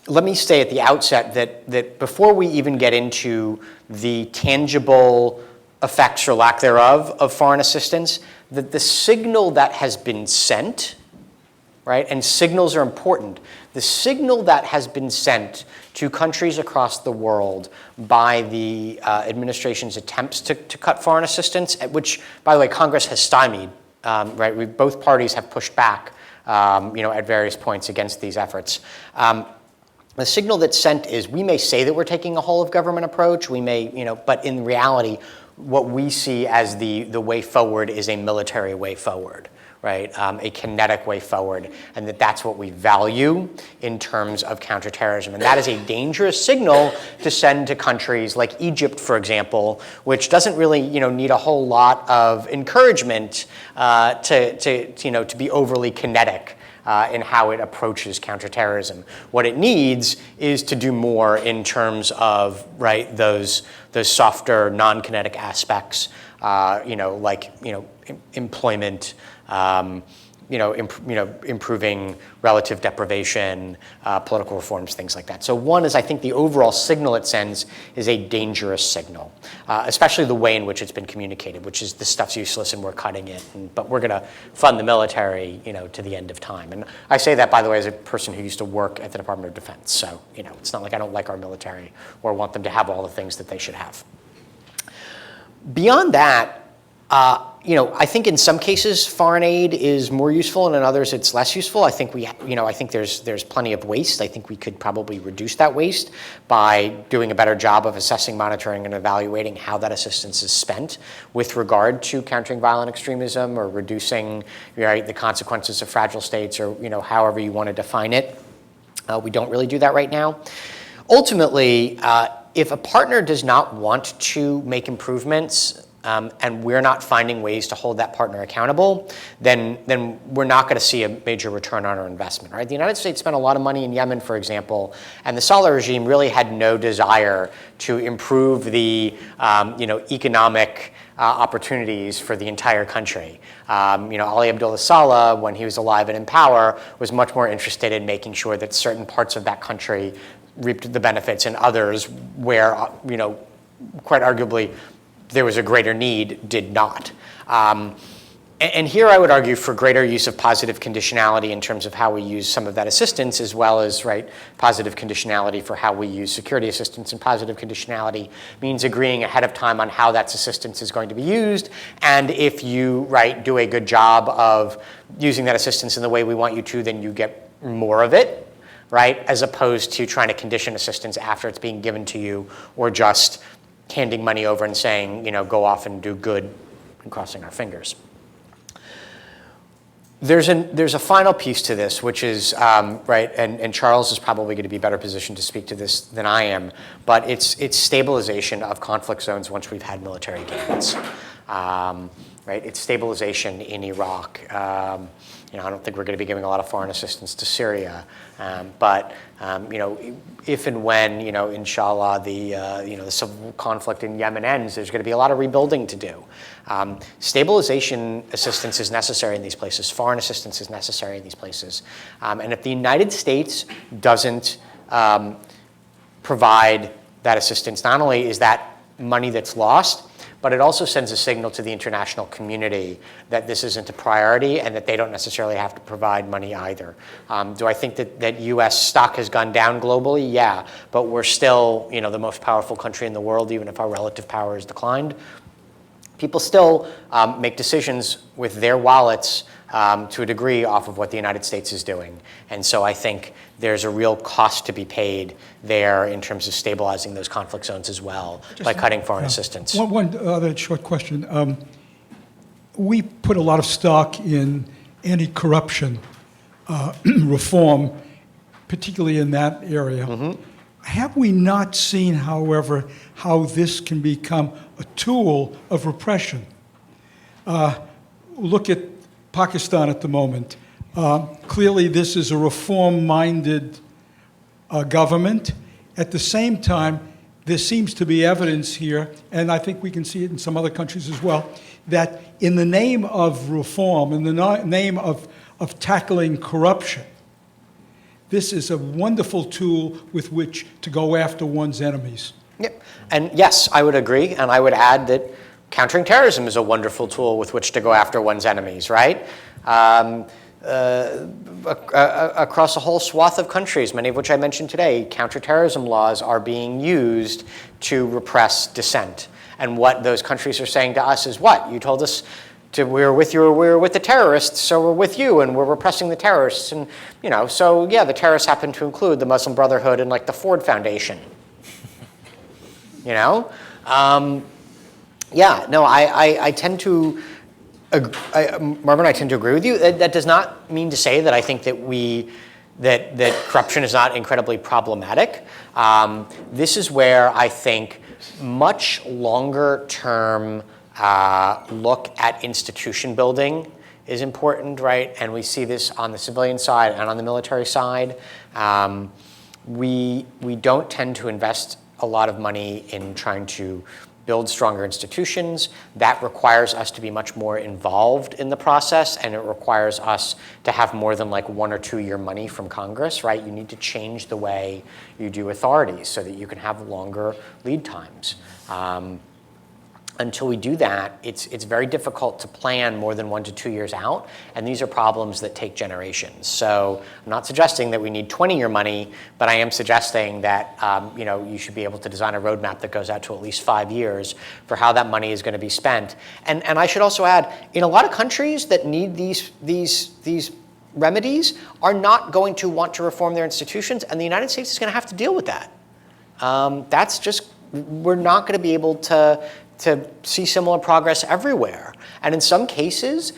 B: Let me say at the outset that before we even get into the tangible effects or lack thereof of foreign assistance, that the signal that has been sent, right, and signals are important, the signal that has been sent to countries across the world by the administration's attempts to cut foreign assistance, which, by the way, Congress has stymied, right? Both parties have pushed back, at various points against these efforts. The signal that's sent is we may say that we're taking a whole of government approach, we may, but in reality, what we see as the way forward is a military way forward, right? A kinetic way forward, and that's what we value in terms of counterterrorism. And that is a dangerous signal to send to countries like Egypt, for example, which doesn't really, need a whole lot of encouragement to be overly kinetic in how it approaches counterterrorism. What it needs is to do more in terms of those softer, non-kinetic aspects, employment, improving relative deprivation, political reforms, things like that. So one is, I think, the overall signal it sends is a dangerous signal, especially the way in which it's been communicated, which is this stuff's useless and we're cutting it, but we're going to fund the military, to the end of time. And I say that, by the way, as a person who used to work at the Department of Defense. So, it's not like I don't like our military or want them to have all the things that they should have. Beyond that, I think in some cases foreign aid is more useful, and in others it's less useful. I think I think there's plenty of waste. I think we could probably reduce that waste by doing a better job of assessing, monitoring, and evaluating how that assistance is spent with regard to countering violent extremism or reducing the consequences of fragile states, or however you want to define it. We don't really do that right now. Ultimately, if a partner does not want to make improvements, and we're not finding ways to hold that partner accountable, then we're not going to see a major return on our investment, right? The United States spent a lot of money in Yemen, for example, and the Saleh regime really had no desire to improve the economic opportunities for the entire country. Ali Abdullah Saleh, when he was alive and in power, was much more interested in making sure that certain parts of that country reaped the benefits and others where, quite arguably, there was a greater need, did not. And here I would argue for greater use of positive conditionality in terms of how we use some of that assistance, as well as positive conditionality for how we use security assistance. And positive conditionality means agreeing ahead of time on how that assistance is going to be used. And if you do a good job of using that assistance in the way we want you to, then you get more of it, right? As opposed to trying to condition assistance after it's being given to you, or just handing money over and saying, go off and do good, and crossing our fingers. There's a final piece to this, which is, and Charles is probably going to be better positioned to speak to this than I am, but it's stabilization of conflict zones once we've had military gains. It's stabilization in Iraq. I don't think we're going to be giving a lot of foreign assistance to Syria, but if and when inshallah the civil conflict in Yemen ends, there's going to be a lot of rebuilding to do. Stabilization assistance is necessary in these places. Foreign assistance is necessary in these places, and if the United States doesn't provide that assistance, not only is that money that's lost, but it also sends a signal to the international community that this isn't a priority and that they don't necessarily have to provide money either. Do I think that U.S. stock has gone down globally? Yeah, but we're still the most powerful country in the world, even if our relative power has declined. People still make decisions with their wallets to a degree off of what the United States is doing. And so I think there's a real cost to be paid there in terms of stabilizing those conflict zones as well, by cutting foreign assistance.
A: One other short question. We put a lot of stock in anti-corruption reform, particularly in that area. Mm-hmm. Have we not seen, however, how this can become a tool of repression? Look at Pakistan at the moment. Clearly, this is a reform-minded government. At the same time, there seems to be evidence here, and I think we can see it in some other countries as well, that in the name of reform, in the name of tackling corruption, this is a wonderful tool with which to go after one's enemies.
B: Yep. And yes, I would agree, and I would add that countering terrorism is a wonderful tool with which to go after one's enemies, right? Across a whole swath of countries, many of which I mentioned today, counterterrorism laws are being used to repress dissent. And what those countries are saying to us is, what? You told us we were with you, or we were with the terrorists, so we're with you, and we're repressing the terrorists. And, so yeah, the terrorists happen to include the Muslim Brotherhood and the Ford Foundation. I tend to, Marvin, I tend to agree with you. That does not mean to say that I think that corruption is not incredibly problematic. This is where I think much longer term look at institution building is important, right? And we see this on the civilian side and on the military side. We don't tend to invest a lot of money in trying to build stronger institutions. That requires us to be much more involved in the process, and it requires us to have more than 1 or 2 year money from Congress, right? You need to change the way you do authorities so that you can have longer lead times. until we do that, it's very difficult to plan more than 1 to 2 years out, and these are problems that take generations. So I'm not suggesting that we need 20-year money, but I am suggesting that you should be able to design a roadmap that goes out to at least 5 years for how that money is going to be spent. And I should also add, in a lot of countries that need these remedies are not going to want to reform their institutions, and the United States is going to have to deal with that. That's just, we're not going to be able to see similar progress everywhere. And in some cases,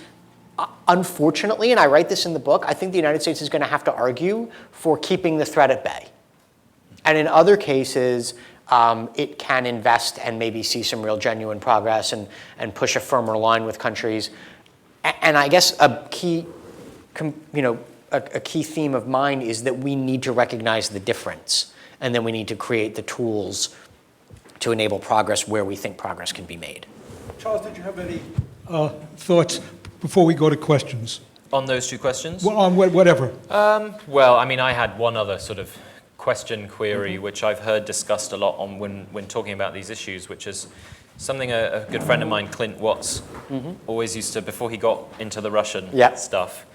B: unfortunately, and I write this in the book, I think the United States is going to have to argue for keeping the threat at bay. And in other cases, it can invest and maybe see some real genuine progress and push a firmer line with countries. And I guess a key theme of mine is that we need to recognize the difference, and then we need to create the tools to enable progress where we think progress can be made.
A: Charles, did you have any thoughts before we go to questions?
C: On those two questions?
A: Well, on whatever.
C: Well, I mean, I had one other sort of question query, which I've heard discussed a lot on when talking about these issues, which is something a good friend of mine, Clint Watts, always used to, before he got into the Russian stuff,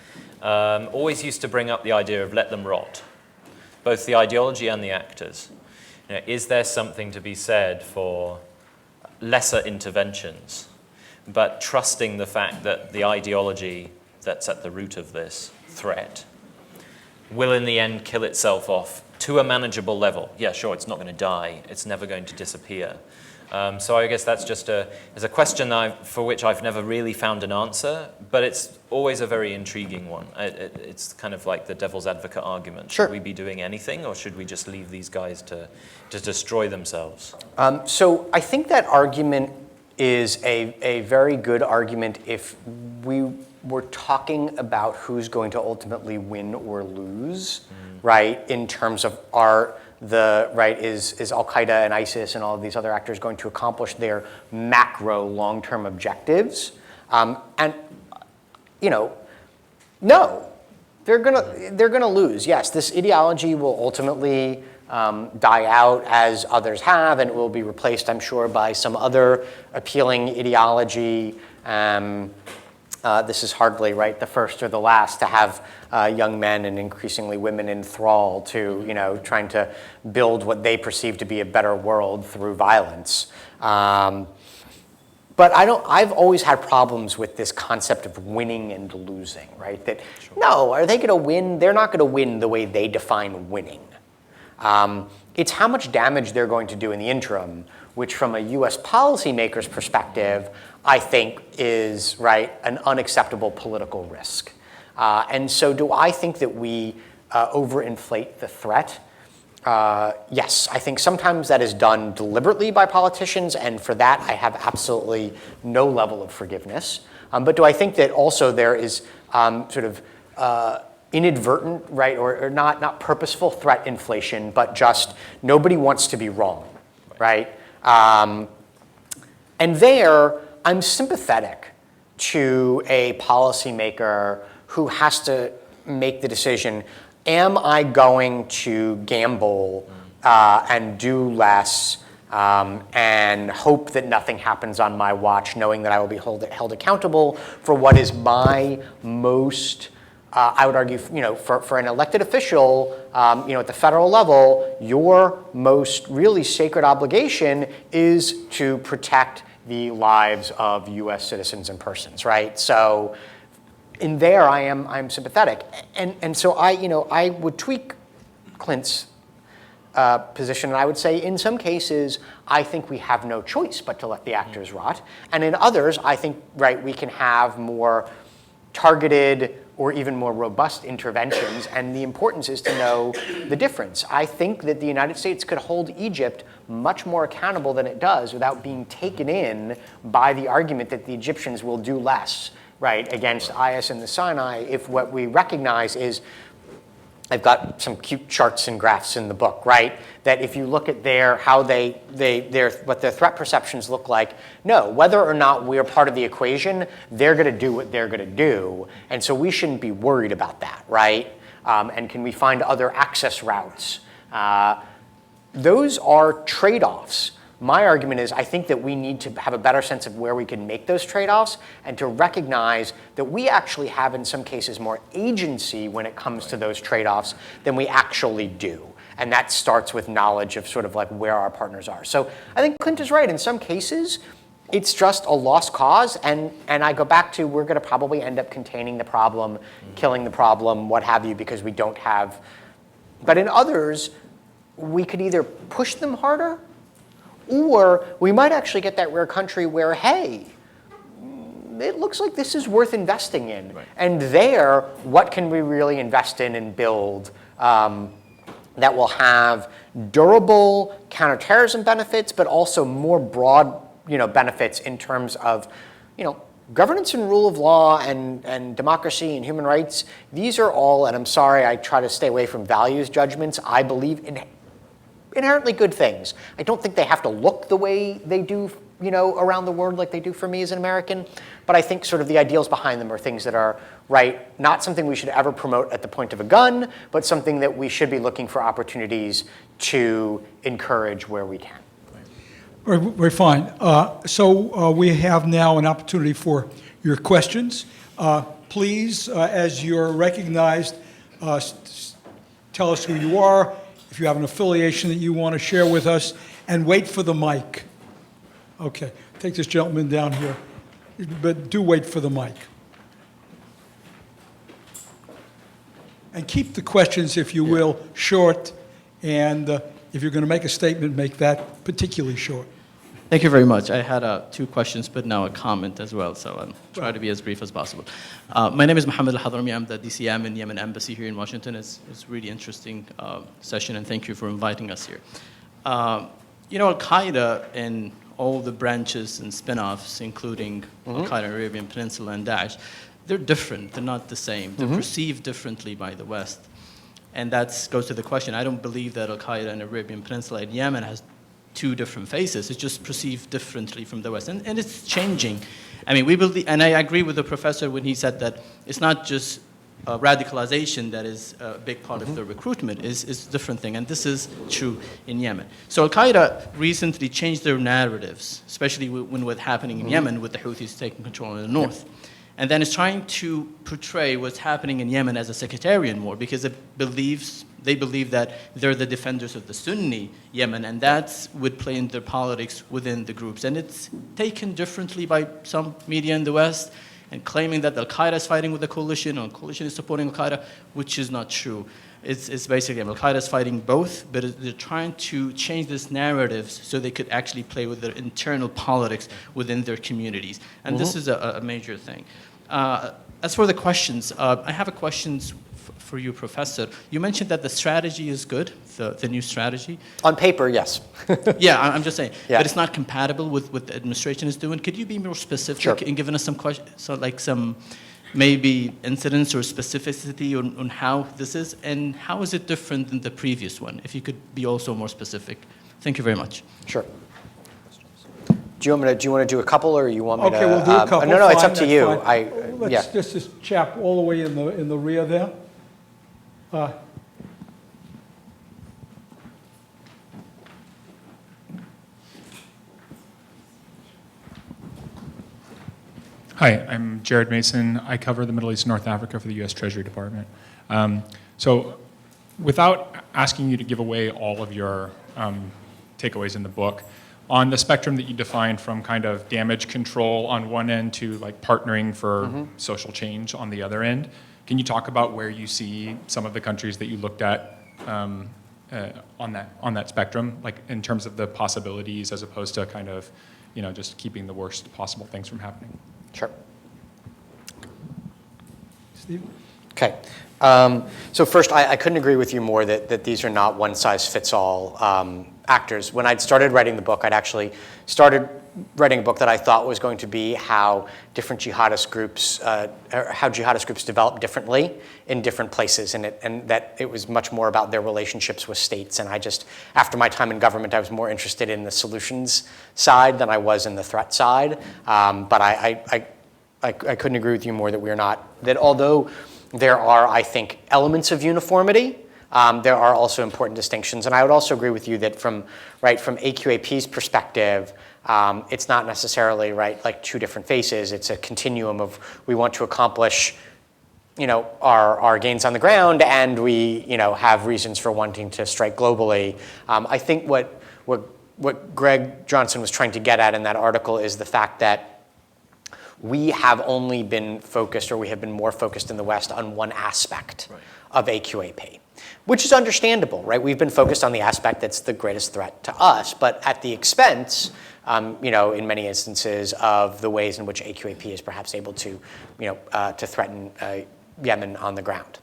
C: always used to bring up the idea of let them rot, both the ideology and the actors. Is there something to be said for lesser interventions, but trusting the fact that the ideology that's at the root of this threat will in the end kill itself off to a manageable level? Yeah, sure, it's not going to die. It's never going to disappear. So I guess that's just a question for which I've never really found an answer, but it's always a very intriguing one. It's kind of like the devil's advocate argument.
B: Sure.
C: Should we be doing anything, or should we just leave these guys to destroy themselves?
B: So I think that argument is a very good argument if we were talking about who's going to ultimately win or lose, right, in terms of is Al-Qaeda and ISIS and all of these other actors going to accomplish their macro long-term objectives? No, they're gonna lose. Yes, this ideology will ultimately die out, as others have, and it will be replaced, I'm sure, by some other appealing ideology. This is hardly, right, the first or the last to have young men and increasingly women in thrall to, trying to build what they perceive to be a better world through violence. But I've always had problems with this concept of winning and losing, right? That, no, are they going to win? They're not going to win the way they define winning. It's how much damage they're going to do in the interim, which from a U.S. policymaker's perspective, I think is, right, an unacceptable political risk. And so do I think that we overinflate the threat? Yes, I think sometimes that is done deliberately by politicians, and for that I have absolutely no level of forgiveness. But do I think that also there is inadvertent, right, or not purposeful threat inflation, but just nobody wants to be wrong, right? And there, I'm sympathetic to a policymaker who has to make the decision, am I going to gamble and do less and hope that nothing happens on my watch, knowing that I will be held accountable for what is my most, I would argue, for an elected official, at the federal level, your most really sacred obligation is to protect the lives of U.S. citizens and persons, right? So in there, I'm sympathetic. And so I would tweak Clint's position, and I would say in some cases, I think we have no choice but to let the actors rot. And in others, I think, right, we can have more targeted or even more robust interventions, and the importance is to know the difference. I think that the United States could hold Egypt much more accountable than it does without being taken in by the argument that the Egyptians will do less, right, against IS in the Sinai, if what we recognize is, I've got some cute charts and graphs in the book, right? That if you look at what their threat perceptions look like, no, whether or not we're part of the equation, they're going to do what they're going to do, and so we shouldn't be worried about that, right? And can we find other access routes? Those are trade-offs My argument is I think that we need to have a better sense of where we can make those trade-offs and to recognize that we actually have in some cases more agency when it comes to those trade-offs than we actually do. And that starts with knowledge of sort of like where our partners are. So I think Clint is right. In some cases, it's just a lost cause. And I go back to we're going to probably end up containing the problem, killing the problem, what have you, because we don't have. But in others, we could either push them harder, or we might actually get that rare country where, hey, it looks like this is worth investing in. Right. And there, what can we really invest in and build that will have durable counterterrorism benefits, but also more broad, benefits in terms of, governance and rule of law and democracy and human rights. These are all, and I'm sorry, I try to stay away from values judgments. I believe in inherently good things. I don't think they have to look the way they do, around the world like they do for me as an American. But I think sort of the ideals behind them are things that are right, not something we should ever promote at the point of a gun, but something that we should be looking for opportunities to encourage where we can.
A: Very fine. So we have now an opportunity for your questions. Please, as you're recognized, tell us who you are, if you have an affiliation that you want to share with us, and wait for the mic. Okay, take this gentleman down here, but do wait for the mic. And keep the questions, if you will, short, and if you're going to make a statement, make that particularly short.
D: Thank you very much. I had 2 questions, but now a comment as well, so I'll try to be as brief as possible. My name is Mohammed Al-Hadrami. I'm the DCM in Yemen Embassy here in Washington. It's a really interesting session, and thank you for inviting us here. Al-Qaeda and all the branches and spin-offs, including Al-Qaeda, Arabian Peninsula, and Daesh, they're different. They're not the same. They're perceived differently by the West. And that goes to the question. I don't believe that Al-Qaeda and Arabian Peninsula and Yemen has 2 different faces. It's just perceived differently from the West. And it's changing. I mean, we believe, and I agree with the professor when he said that it's not just radicalization that is a big part of the recruitment, is a different thing. And this is true in Yemen. So Al-Qaeda recently changed their narratives, especially when what's happening in Yemen with the Houthis taking control in the north. And then it's trying to portray what's happening in Yemen as a sectarian war because they believe that they're the defenders of the Sunni Yemen, and that would play in their politics within the groups. And it's taken differently by some media in the West, and claiming that Al-Qaeda is fighting with the coalition, or the coalition is supporting Al-Qaeda, which is not true. It's basically Al-Qaeda is fighting both, but they're trying to change these narratives so they could actually play with their internal politics within their communities. And this is a major thing. As for the questions, I have a questions for you, Professor. You mentioned that the strategy is good, the new strategy.
B: On paper, yes.
D: Yeah, I'm just saying.
B: Yeah.
D: But it's not compatible with what the administration is doing. Could you be more specific in giving us some questions, so like some maybe incidents or specificity on how this is, and how is it different than the previous one? If you could be also more specific. Thank you very much.
B: Sure. Do you want to do a couple, or you want me to?
A: Okay, we'll do a couple.
B: No, it's up to
A: Fine,
B: you.
A: that's fine. Let's just this chap all the way in the rear there.
E: Hi, I'm Jared Mason. I cover the Middle East and North Africa for the U.S. Treasury Department. So without asking you to give away all of your takeaways in the book, on the spectrum that you defined from kind of damage control on one end to like partnering for social change on the other end, can you talk about where you see some of the countries that you looked at on that spectrum, like in terms of the possibilities as opposed to kind of, just keeping the worst possible things from happening?
B: Sure.
A: Steve?
B: Okay. So first, I couldn't agree with you more that these are not one-size-fits-all actors. When I'd started writing the book, I'd actually started writing a book that I thought was going to be how different jihadist groups, develop differently in different places, and that it was much more about their relationships with states. And after my time in government, I was more interested in the solutions side than I was in the threat side. But I couldn't agree with you more that although there are, I think, elements of uniformity, there are also important distinctions. And I would also agree with you that from AQAP's perspective, it's not necessarily like two different faces. It's a continuum of we want to accomplish our gains on the ground, and we have reasons for wanting to strike globally. I think what Greg Johnson was trying to get at in that article is the fact that we have only been focused, or we have been more focused in the West on one aspect of AQAP, which is understandable, right? We've been focused on the aspect that's the greatest threat to us, but at the expense, in many instances, of the ways in which AQAP is perhaps able to, to threaten Yemen on the ground.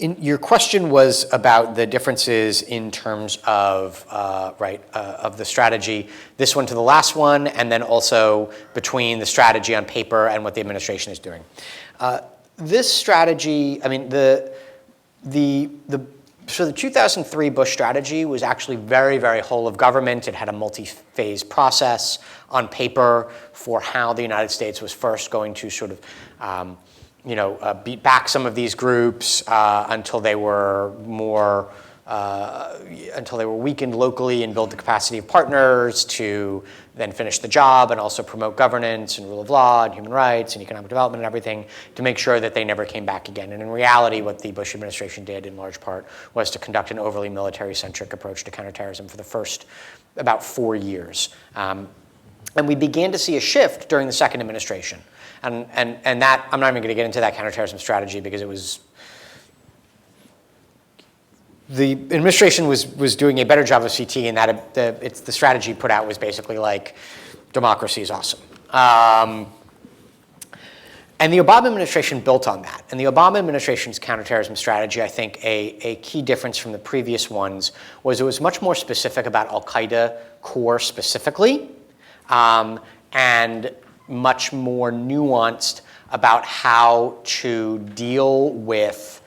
B: Your question was about the differences in terms of of the strategy, this one to the last one, and then also between the strategy on paper and what the administration is doing. This strategy, the 2003 Bush strategy was actually very, very whole of government. It had a multi-phase process on paper for how the United States was first going to sort of beat back some of these groups until they were weakened locally and build the capacity of partners to then finish the job and also promote governance and rule of law and human rights and economic development and everything to make sure that they never came back again. And in reality, what the Bush administration did in large part was to conduct an overly military-centric approach to counterterrorism for the first about 4 years. And we began to see a shift during the second administration. And that, I'm not even going to get into that counterterrorism strategy because it was, the administration was doing a better job of CT, and that the strategy put out was basically like, democracy is awesome. And the Obama administration built on that. And the Obama administration's counterterrorism strategy, I think a key difference from the previous ones was it was much more specific about al-Qaeda core specifically, and much more nuanced about how to deal with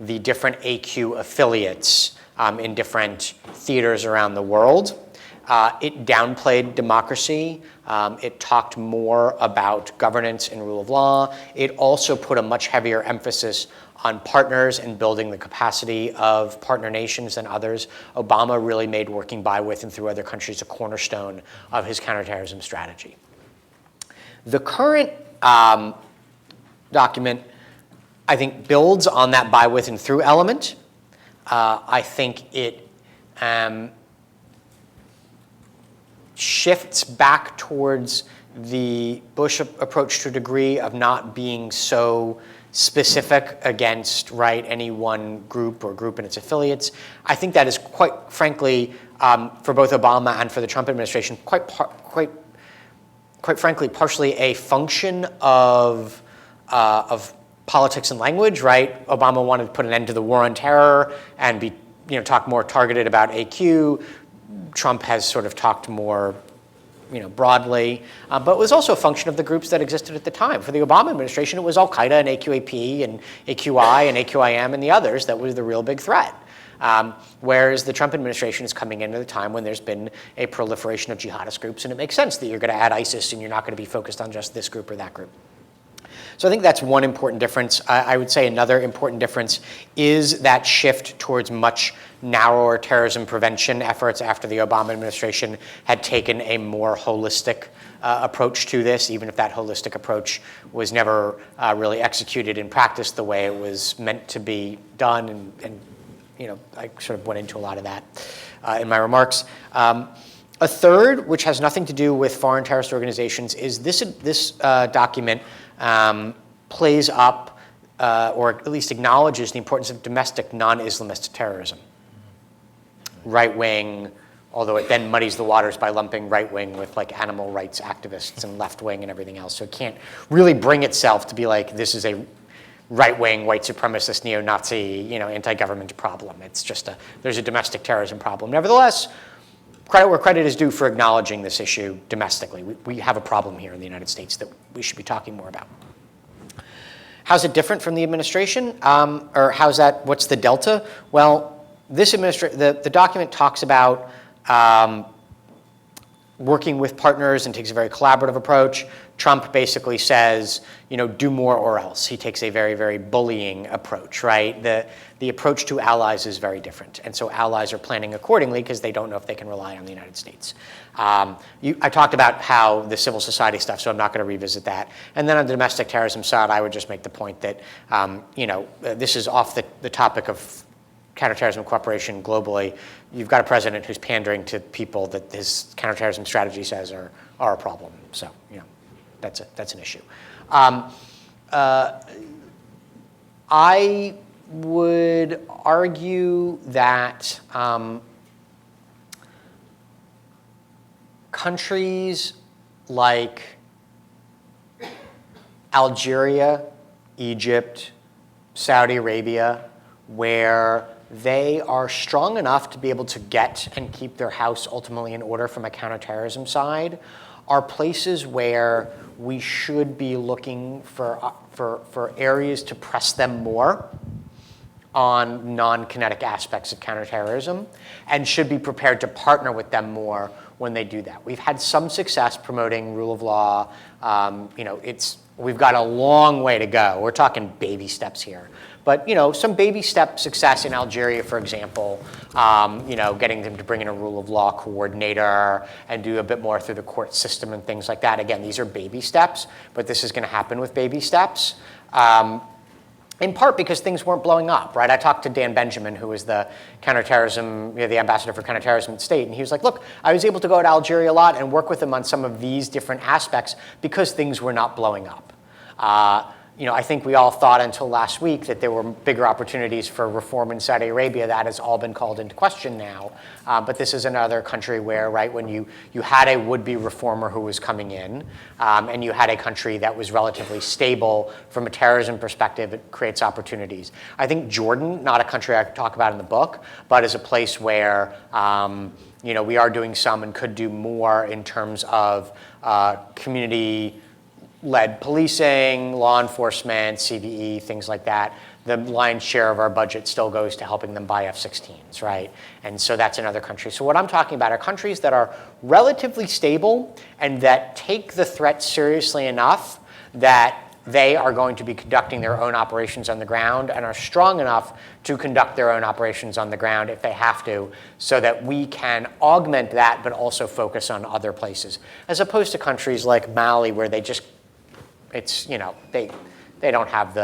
B: the different AQ affiliates in different theaters around the world. It downplayed democracy. It talked more about governance and rule of law. It also put a much heavier emphasis on partners and building the capacity of partner nations than others. Obama really made working by, with, and through other countries a cornerstone of his counterterrorism strategy. The current document, I think, builds on that by, with, and through element. I think it shifts back towards the Bush approach to a degree of not being so specific against any one group or group and its affiliates. I think that is quite frankly, for both Obama and for the Trump administration, quite frankly, partially a function of politics and language, right? Obama wanted to put an end to the war on terror and talk more targeted about AQ. Trump has sort of talked more, broadly, but it was also a function of the groups that existed at the time. For the Obama administration, it was al-Qaeda and AQAP and AQI and AQIM and the others that was the real big threat. Whereas the Trump administration is coming in at a time when there's been a proliferation of jihadist groups, and it makes sense that you're going to add ISIS and you're not going to be focused on just this group or that group. So I think that's one important difference. I would say another important difference is that shift towards much narrower terrorism prevention efforts after the Obama administration had taken a more holistic approach to this, even if that holistic approach was never really executed in practice the way it was meant to be done. And I sort of went into a lot of that in my remarks. A third, which has nothing to do with foreign terrorist organizations, is this document plays up, or at least acknowledges the importance of domestic non-Islamist terrorism. Right-wing, although it then muddies the waters by lumping right-wing with animal rights activists and left-wing and everything else. So it can't really bring itself to be like, this is a right-wing, white supremacist, neo-Nazi, anti-government problem. It's just there's a domestic terrorism problem. Nevertheless, credit where credit is due for acknowledging this issue domestically. We have a problem here in the United States that we should be talking more about. How's it different from the administration? Or what's the delta? Well, the document talks about working with partners and takes a very collaborative approach. Trump basically says, do more or else. He takes a very, very bullying approach, right? The approach to allies is very different. And so allies are planning accordingly because they don't know if they can rely on the United States. I talked about how the civil society stuff, so I'm not going to revisit that. And then on the domestic terrorism side, I would just make the point that, this is off the topic of counterterrorism cooperation globally. You've got a president who's pandering to people that his counterterrorism strategy says are a problem. So, that's an issue. I would argue that countries like Algeria, Egypt, Saudi Arabia, where they are strong enough to be able to get and keep their house ultimately in order from a counterterrorism side, are places where we should be looking for areas to press them more on non-kinetic aspects of counterterrorism, and should be prepared to partner with them more when they do that. We've had some success promoting rule of law. We've got a long way to go. We're talking baby steps here. But some baby step success in Algeria, for example, getting them to bring in a rule of law coordinator and do a bit more through the court system and things like that. Again, these are baby steps, but this is going to happen with baby steps. In part because things weren't blowing up, right? I talked to Dan Benjamin, who was the counterterrorism, the ambassador for counterterrorism at State, and he was like, look, I was able to go to Algeria a lot and work with them on some of these different aspects because things were not blowing up. I think we all thought until last week that there were bigger opportunities for reform in Saudi Arabia. That has all been called into question now. But this is another country where, right, when you had a would-be reformer who was coming in, and you had a country that was relatively stable from a terrorism perspective, it creates opportunities. I think Jordan, not a country I could talk about in the book, but is a place where we are doing some and could do more in terms of community-led policing, law enforcement, CVE, things like that. The lion's share of our budget still goes to helping them buy F-16s, right? And so that's another country. So what I'm talking about are countries that are relatively stable and that take the threat seriously enough that they are going to be conducting their own operations on the ground and are strong enough to conduct their own operations on the ground if they have to, so that we can augment that but also focus on other places, as opposed to countries like Mali where they just they don't have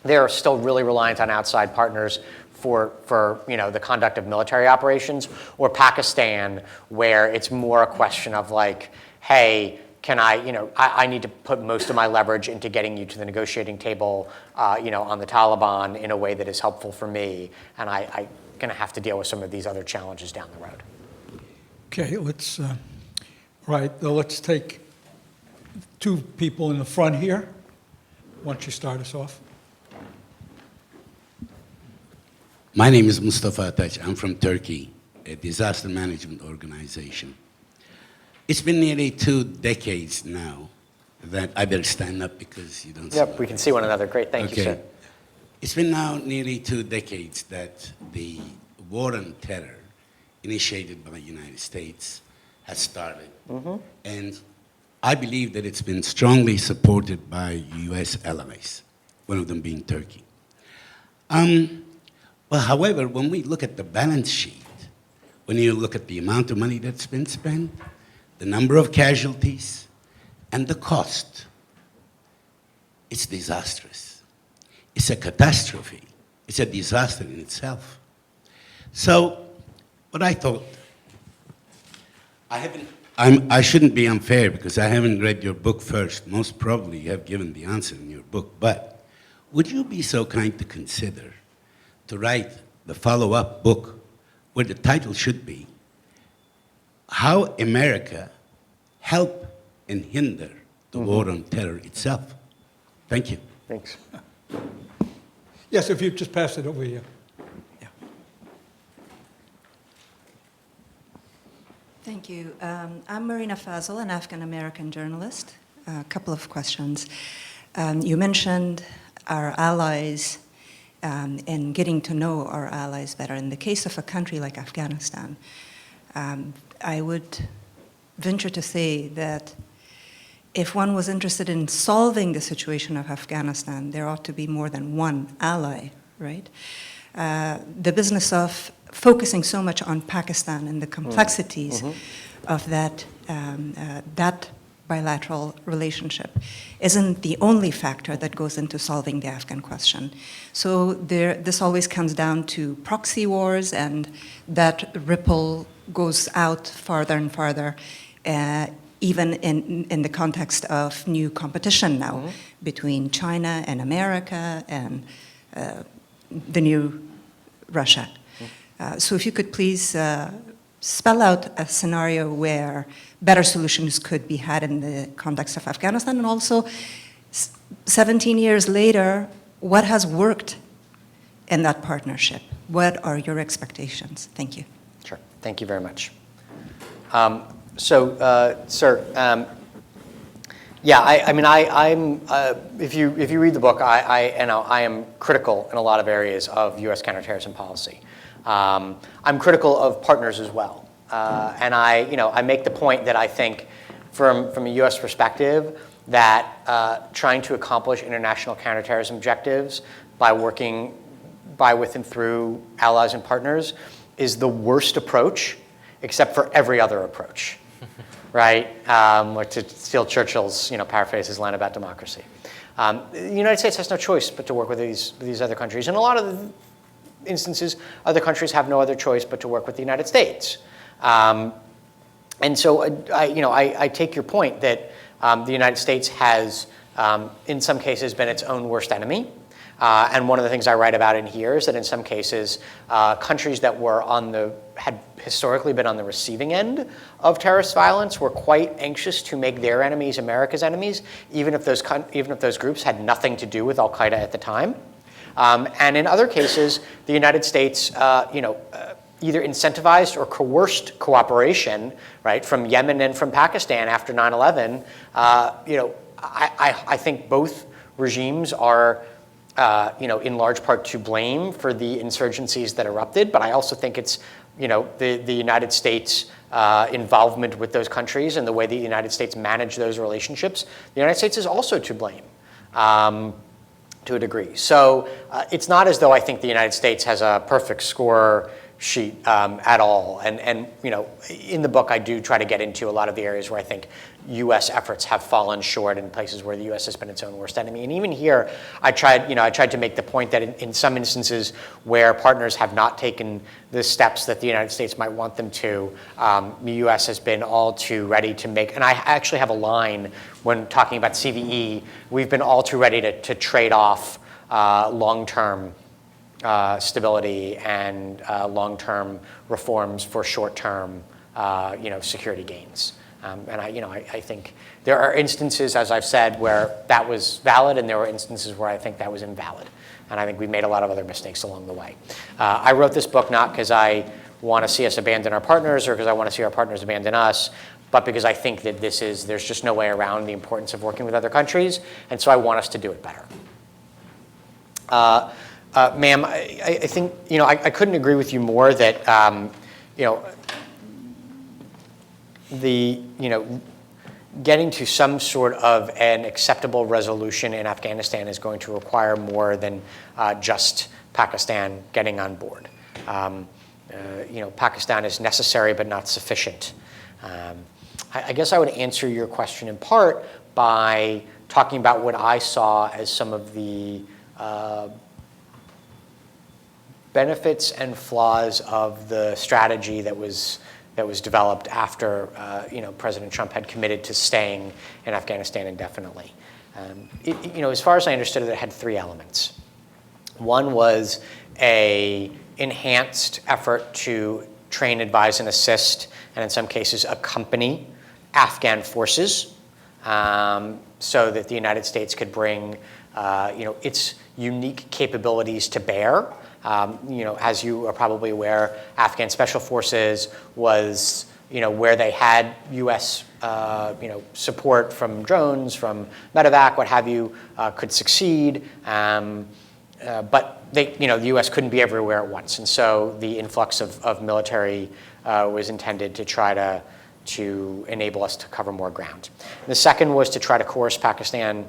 B: they're still really reliant on outside partners for the conduct of military operations, or Pakistan where it's more a question of like, hey, can I need to put most of my leverage into getting you to the negotiating table, on the Taliban in a way that is helpful for me, and I'm going to have to deal with some of these other challenges down the road.
A: Okay, let's take two people in the front here. Why don't you start us off?
F: My name is Mustafa Ataç. I'm from Turkey, a disaster management organization. It's been nearly 2 decades now that I better stand up because you don't see.
B: Yep, we can see one another. Great, thank you, sir.
F: It's been now nearly 2 decades that the war on terror initiated by the United States has started. Mm-hmm. And I believe that it's been strongly supported by U.S. allies, one of them being Turkey. However, when we look at the balance sheet, when you look at the amount of money that's been spent, the number of casualties, and the cost, it's disastrous. It's a catastrophe. It's a disaster in itself. So, what I thought, I shouldn't be unfair because I haven't read your book first. Most probably you have given the answer in your book, but would you be so kind to consider to write the follow-up book where the title should be How America Help and Hinder the War on Terror Itself? Thank you.
B: Thanks.
A: Yes, if you just pass it over here. Yeah.
G: Thank you. I'm Marina Fazal, an Afghan-American journalist. A couple of questions. You mentioned our allies and getting to know our allies better. In the case of a country like Afghanistan, I would venture to say that if one was interested in solving the situation of Afghanistan, there ought to be more than one ally, right? The business of focusing so much on Pakistan and the complexities of that bilateral relationship isn't the only factor that goes into solving the Afghan question. So this always comes down to proxy wars, and that ripple goes out farther and farther, even in the context of new competition now between China and America and the new Russia. So if you could please spell out a scenario where better solutions could be had in the context of Afghanistan, and also 17 years later, what has worked in that partnership? What are your expectations? Thank you.
B: Sure. Thank you very much. Sir, yeah, I'm. If you read the book, I am critical in a lot of areas of U.S. counterterrorism policy. I'm critical of partners as well, and I make the point that I think, from a U.S. perspective, that trying to accomplish international counterterrorism objectives by working with and through allies and partners is the worst approach, except for every other approach, right? Like to steal Churchill's, paraphrase his line about democracy. The United States has no choice but to work with these other countries. In a lot of the instances, other countries have no other choice but to work with the United States. And so, I take your point that the United States has, in some cases, been its own worst enemy. And one of the things I write about in here is that in some cases, countries that had historically been on the receiving end of terrorist violence were quite anxious to make their enemies America's enemies, even if those groups had nothing to do with Al Qaeda at the time. And in other cases, the United States, either incentivized or coerced cooperation, right, from Yemen and from Pakistan after 9/11. I think both regimes are, in large part to blame for the insurgencies that erupted, but I also think it's, the United States' involvement with those countries and the way the United States managed those relationships. The United States is also to blame. To a degree. So it's not as though I think the United States has a perfect score sheet at all. And in the book, I do try to get into a lot of the areas where I think U.S. efforts have fallen short in places where the U.S. has been its own worst enemy. And even here, I tried to make the point that in some instances where partners have not taken the steps that the United States might want them to, the U.S. has been all too ready to make, and I actually have a line when talking about CVE, we've been all too ready to trade off long-term stability and long-term reforms for short-term, security gains. And I think there are instances, as I've said, where that was valid, and there were instances where I think that was invalid. And I think we made a lot of other mistakes along the way. I wrote this book not because I want to see us abandon our partners or because I want to see our partners abandon us, but because I think that there's just no way around the importance of working with other countries, and so I want us to do it better. Ma'am, I think, I couldn't agree with you more that, getting to some sort of an acceptable resolution in Afghanistan is going to require more than just Pakistan getting on board. Pakistan is necessary but not sufficient. I guess I would answer your question in part by talking about what I saw as some of the benefits and flaws of the strategy that was developed after President Trump had committed to staying in Afghanistan indefinitely. As far as I understood it, it had three elements. One was a enhanced effort to train, advise, and assist, and in some cases accompany Afghan forces, so that the United States could bring its unique capabilities to bear. As you are probably aware, Afghan Special Forces was, where they had U.S. Support from drones, from medevac, what have you, could succeed. But the U.S. couldn't be everywhere at once, and so the influx of military was intended to try to, to enable us to cover more ground. The second was to try to coerce Pakistan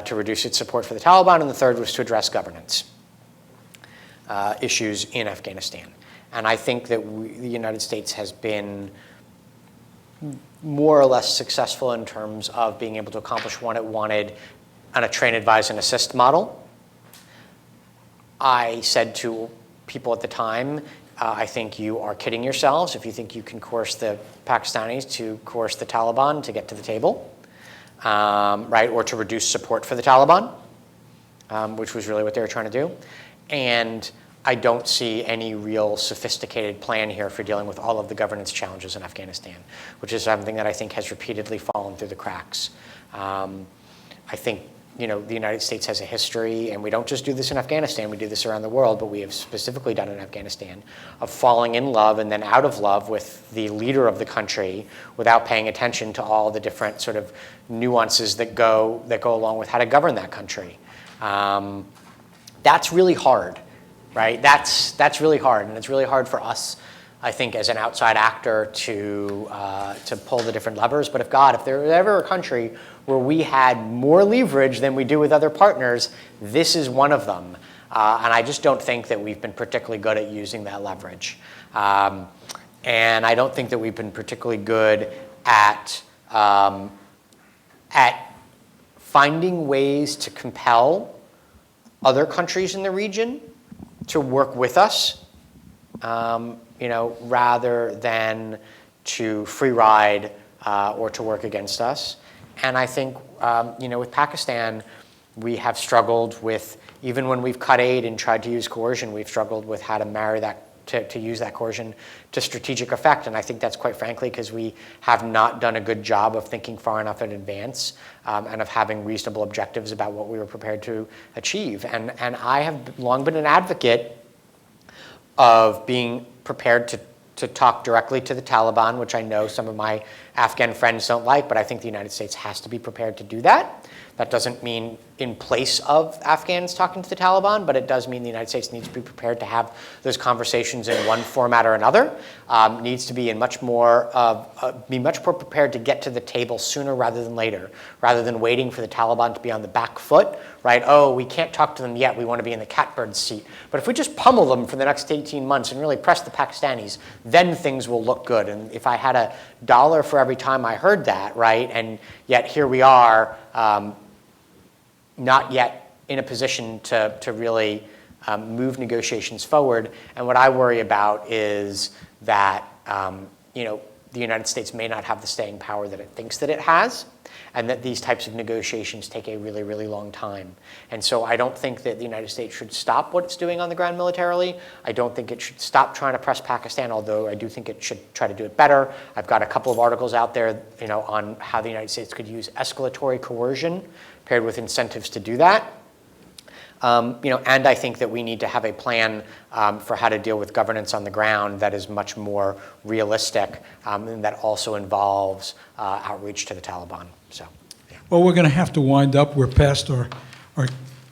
B: to reduce its support for the Taliban, and the third was to address governance issues in Afghanistan. And I think that the United States has been more or less successful in terms of being able to accomplish what it wanted on a train, advise, and assist model. I said to people at the time, I think you are kidding yourselves if you think you can coerce the Pakistanis to coerce the Taliban to get to the table, right, or to reduce support for the Taliban, which was really what they were trying to do. And I don't see any real sophisticated plan here for dealing with all of the governance challenges in Afghanistan, which is something that I think has repeatedly fallen through the cracks. I think the United States has a history, and we don't just do this in Afghanistan, we do this around the world, but we have specifically done it in Afghanistan, of falling in love and then out of love with the leader of the country without paying attention to all the different sort of nuances that go along with how to govern that country. That's really hard, right? That's really hard, and it's really hard for us, I think, as an outside actor to pull the different levers. But if there was ever a country where we had more leverage than we do with other partners, this is one of them. And I just don't think that we've been particularly good at using that leverage. And I don't think that we've been particularly good at finding ways to compel other countries in the region to work with us, rather than to free ride or to work against us. And I think, with Pakistan, we have struggled with, even when we've cut aid and tried to use coercion, we've struggled with how to marry that, to use that coercion to strategic effect. And I think that's quite frankly because we have not done a good job of thinking far enough in advance and of having reasonable objectives about what we were prepared to achieve. And I have long been an advocate of being prepared to talk directly to the Taliban, which I know some of my Afghan friends don't like, but I think the United States has to be prepared to do that. That doesn't mean in place of Afghans talking to the Taliban, but it does mean the United States needs to be prepared to have those conversations in one format or another. Needs to be much more prepared to get to the table sooner rather than later, rather than waiting for the Taliban to be on the back foot, right? Oh, we can't talk to them yet. We want to be in the catbird seat. But if we just pummel them for the next 18 months and really press the Pakistanis, then things will look good. And if I had $1 for every time I heard that, right, and yet here we are, not yet in a position to really move negotiations forward. And what I worry about is that the United States may not have the staying power that it thinks that it has, and that these types of negotiations take a really, really long time. And so I don't think that the United States should stop what it's doing on the ground militarily. I don't think it should stop trying to press Pakistan, although I do think it should try to do it better. I've got a couple of articles out there, on how the United States could use escalatory coercion paired with incentives to do that. And I think that we need to have a plan for how to deal with governance on the ground that is much more realistic and that also involves outreach to the Taliban. So, yeah.
A: Well, we're going to have to wind up. We're past our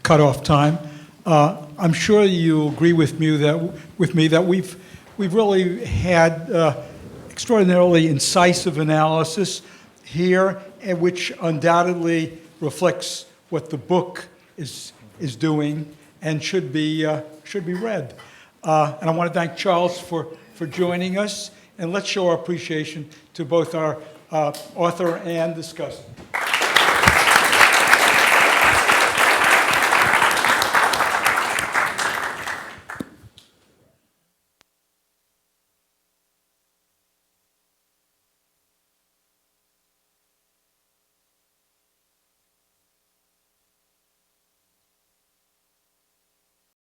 A: cutoff time. I'm sure you'll agree with me that we've really had extraordinarily incisive analysis here, which undoubtedly reflects what the book is doing and should be read. And I want to thank Charles for joining us, and let's show our appreciation to both our author and discussant.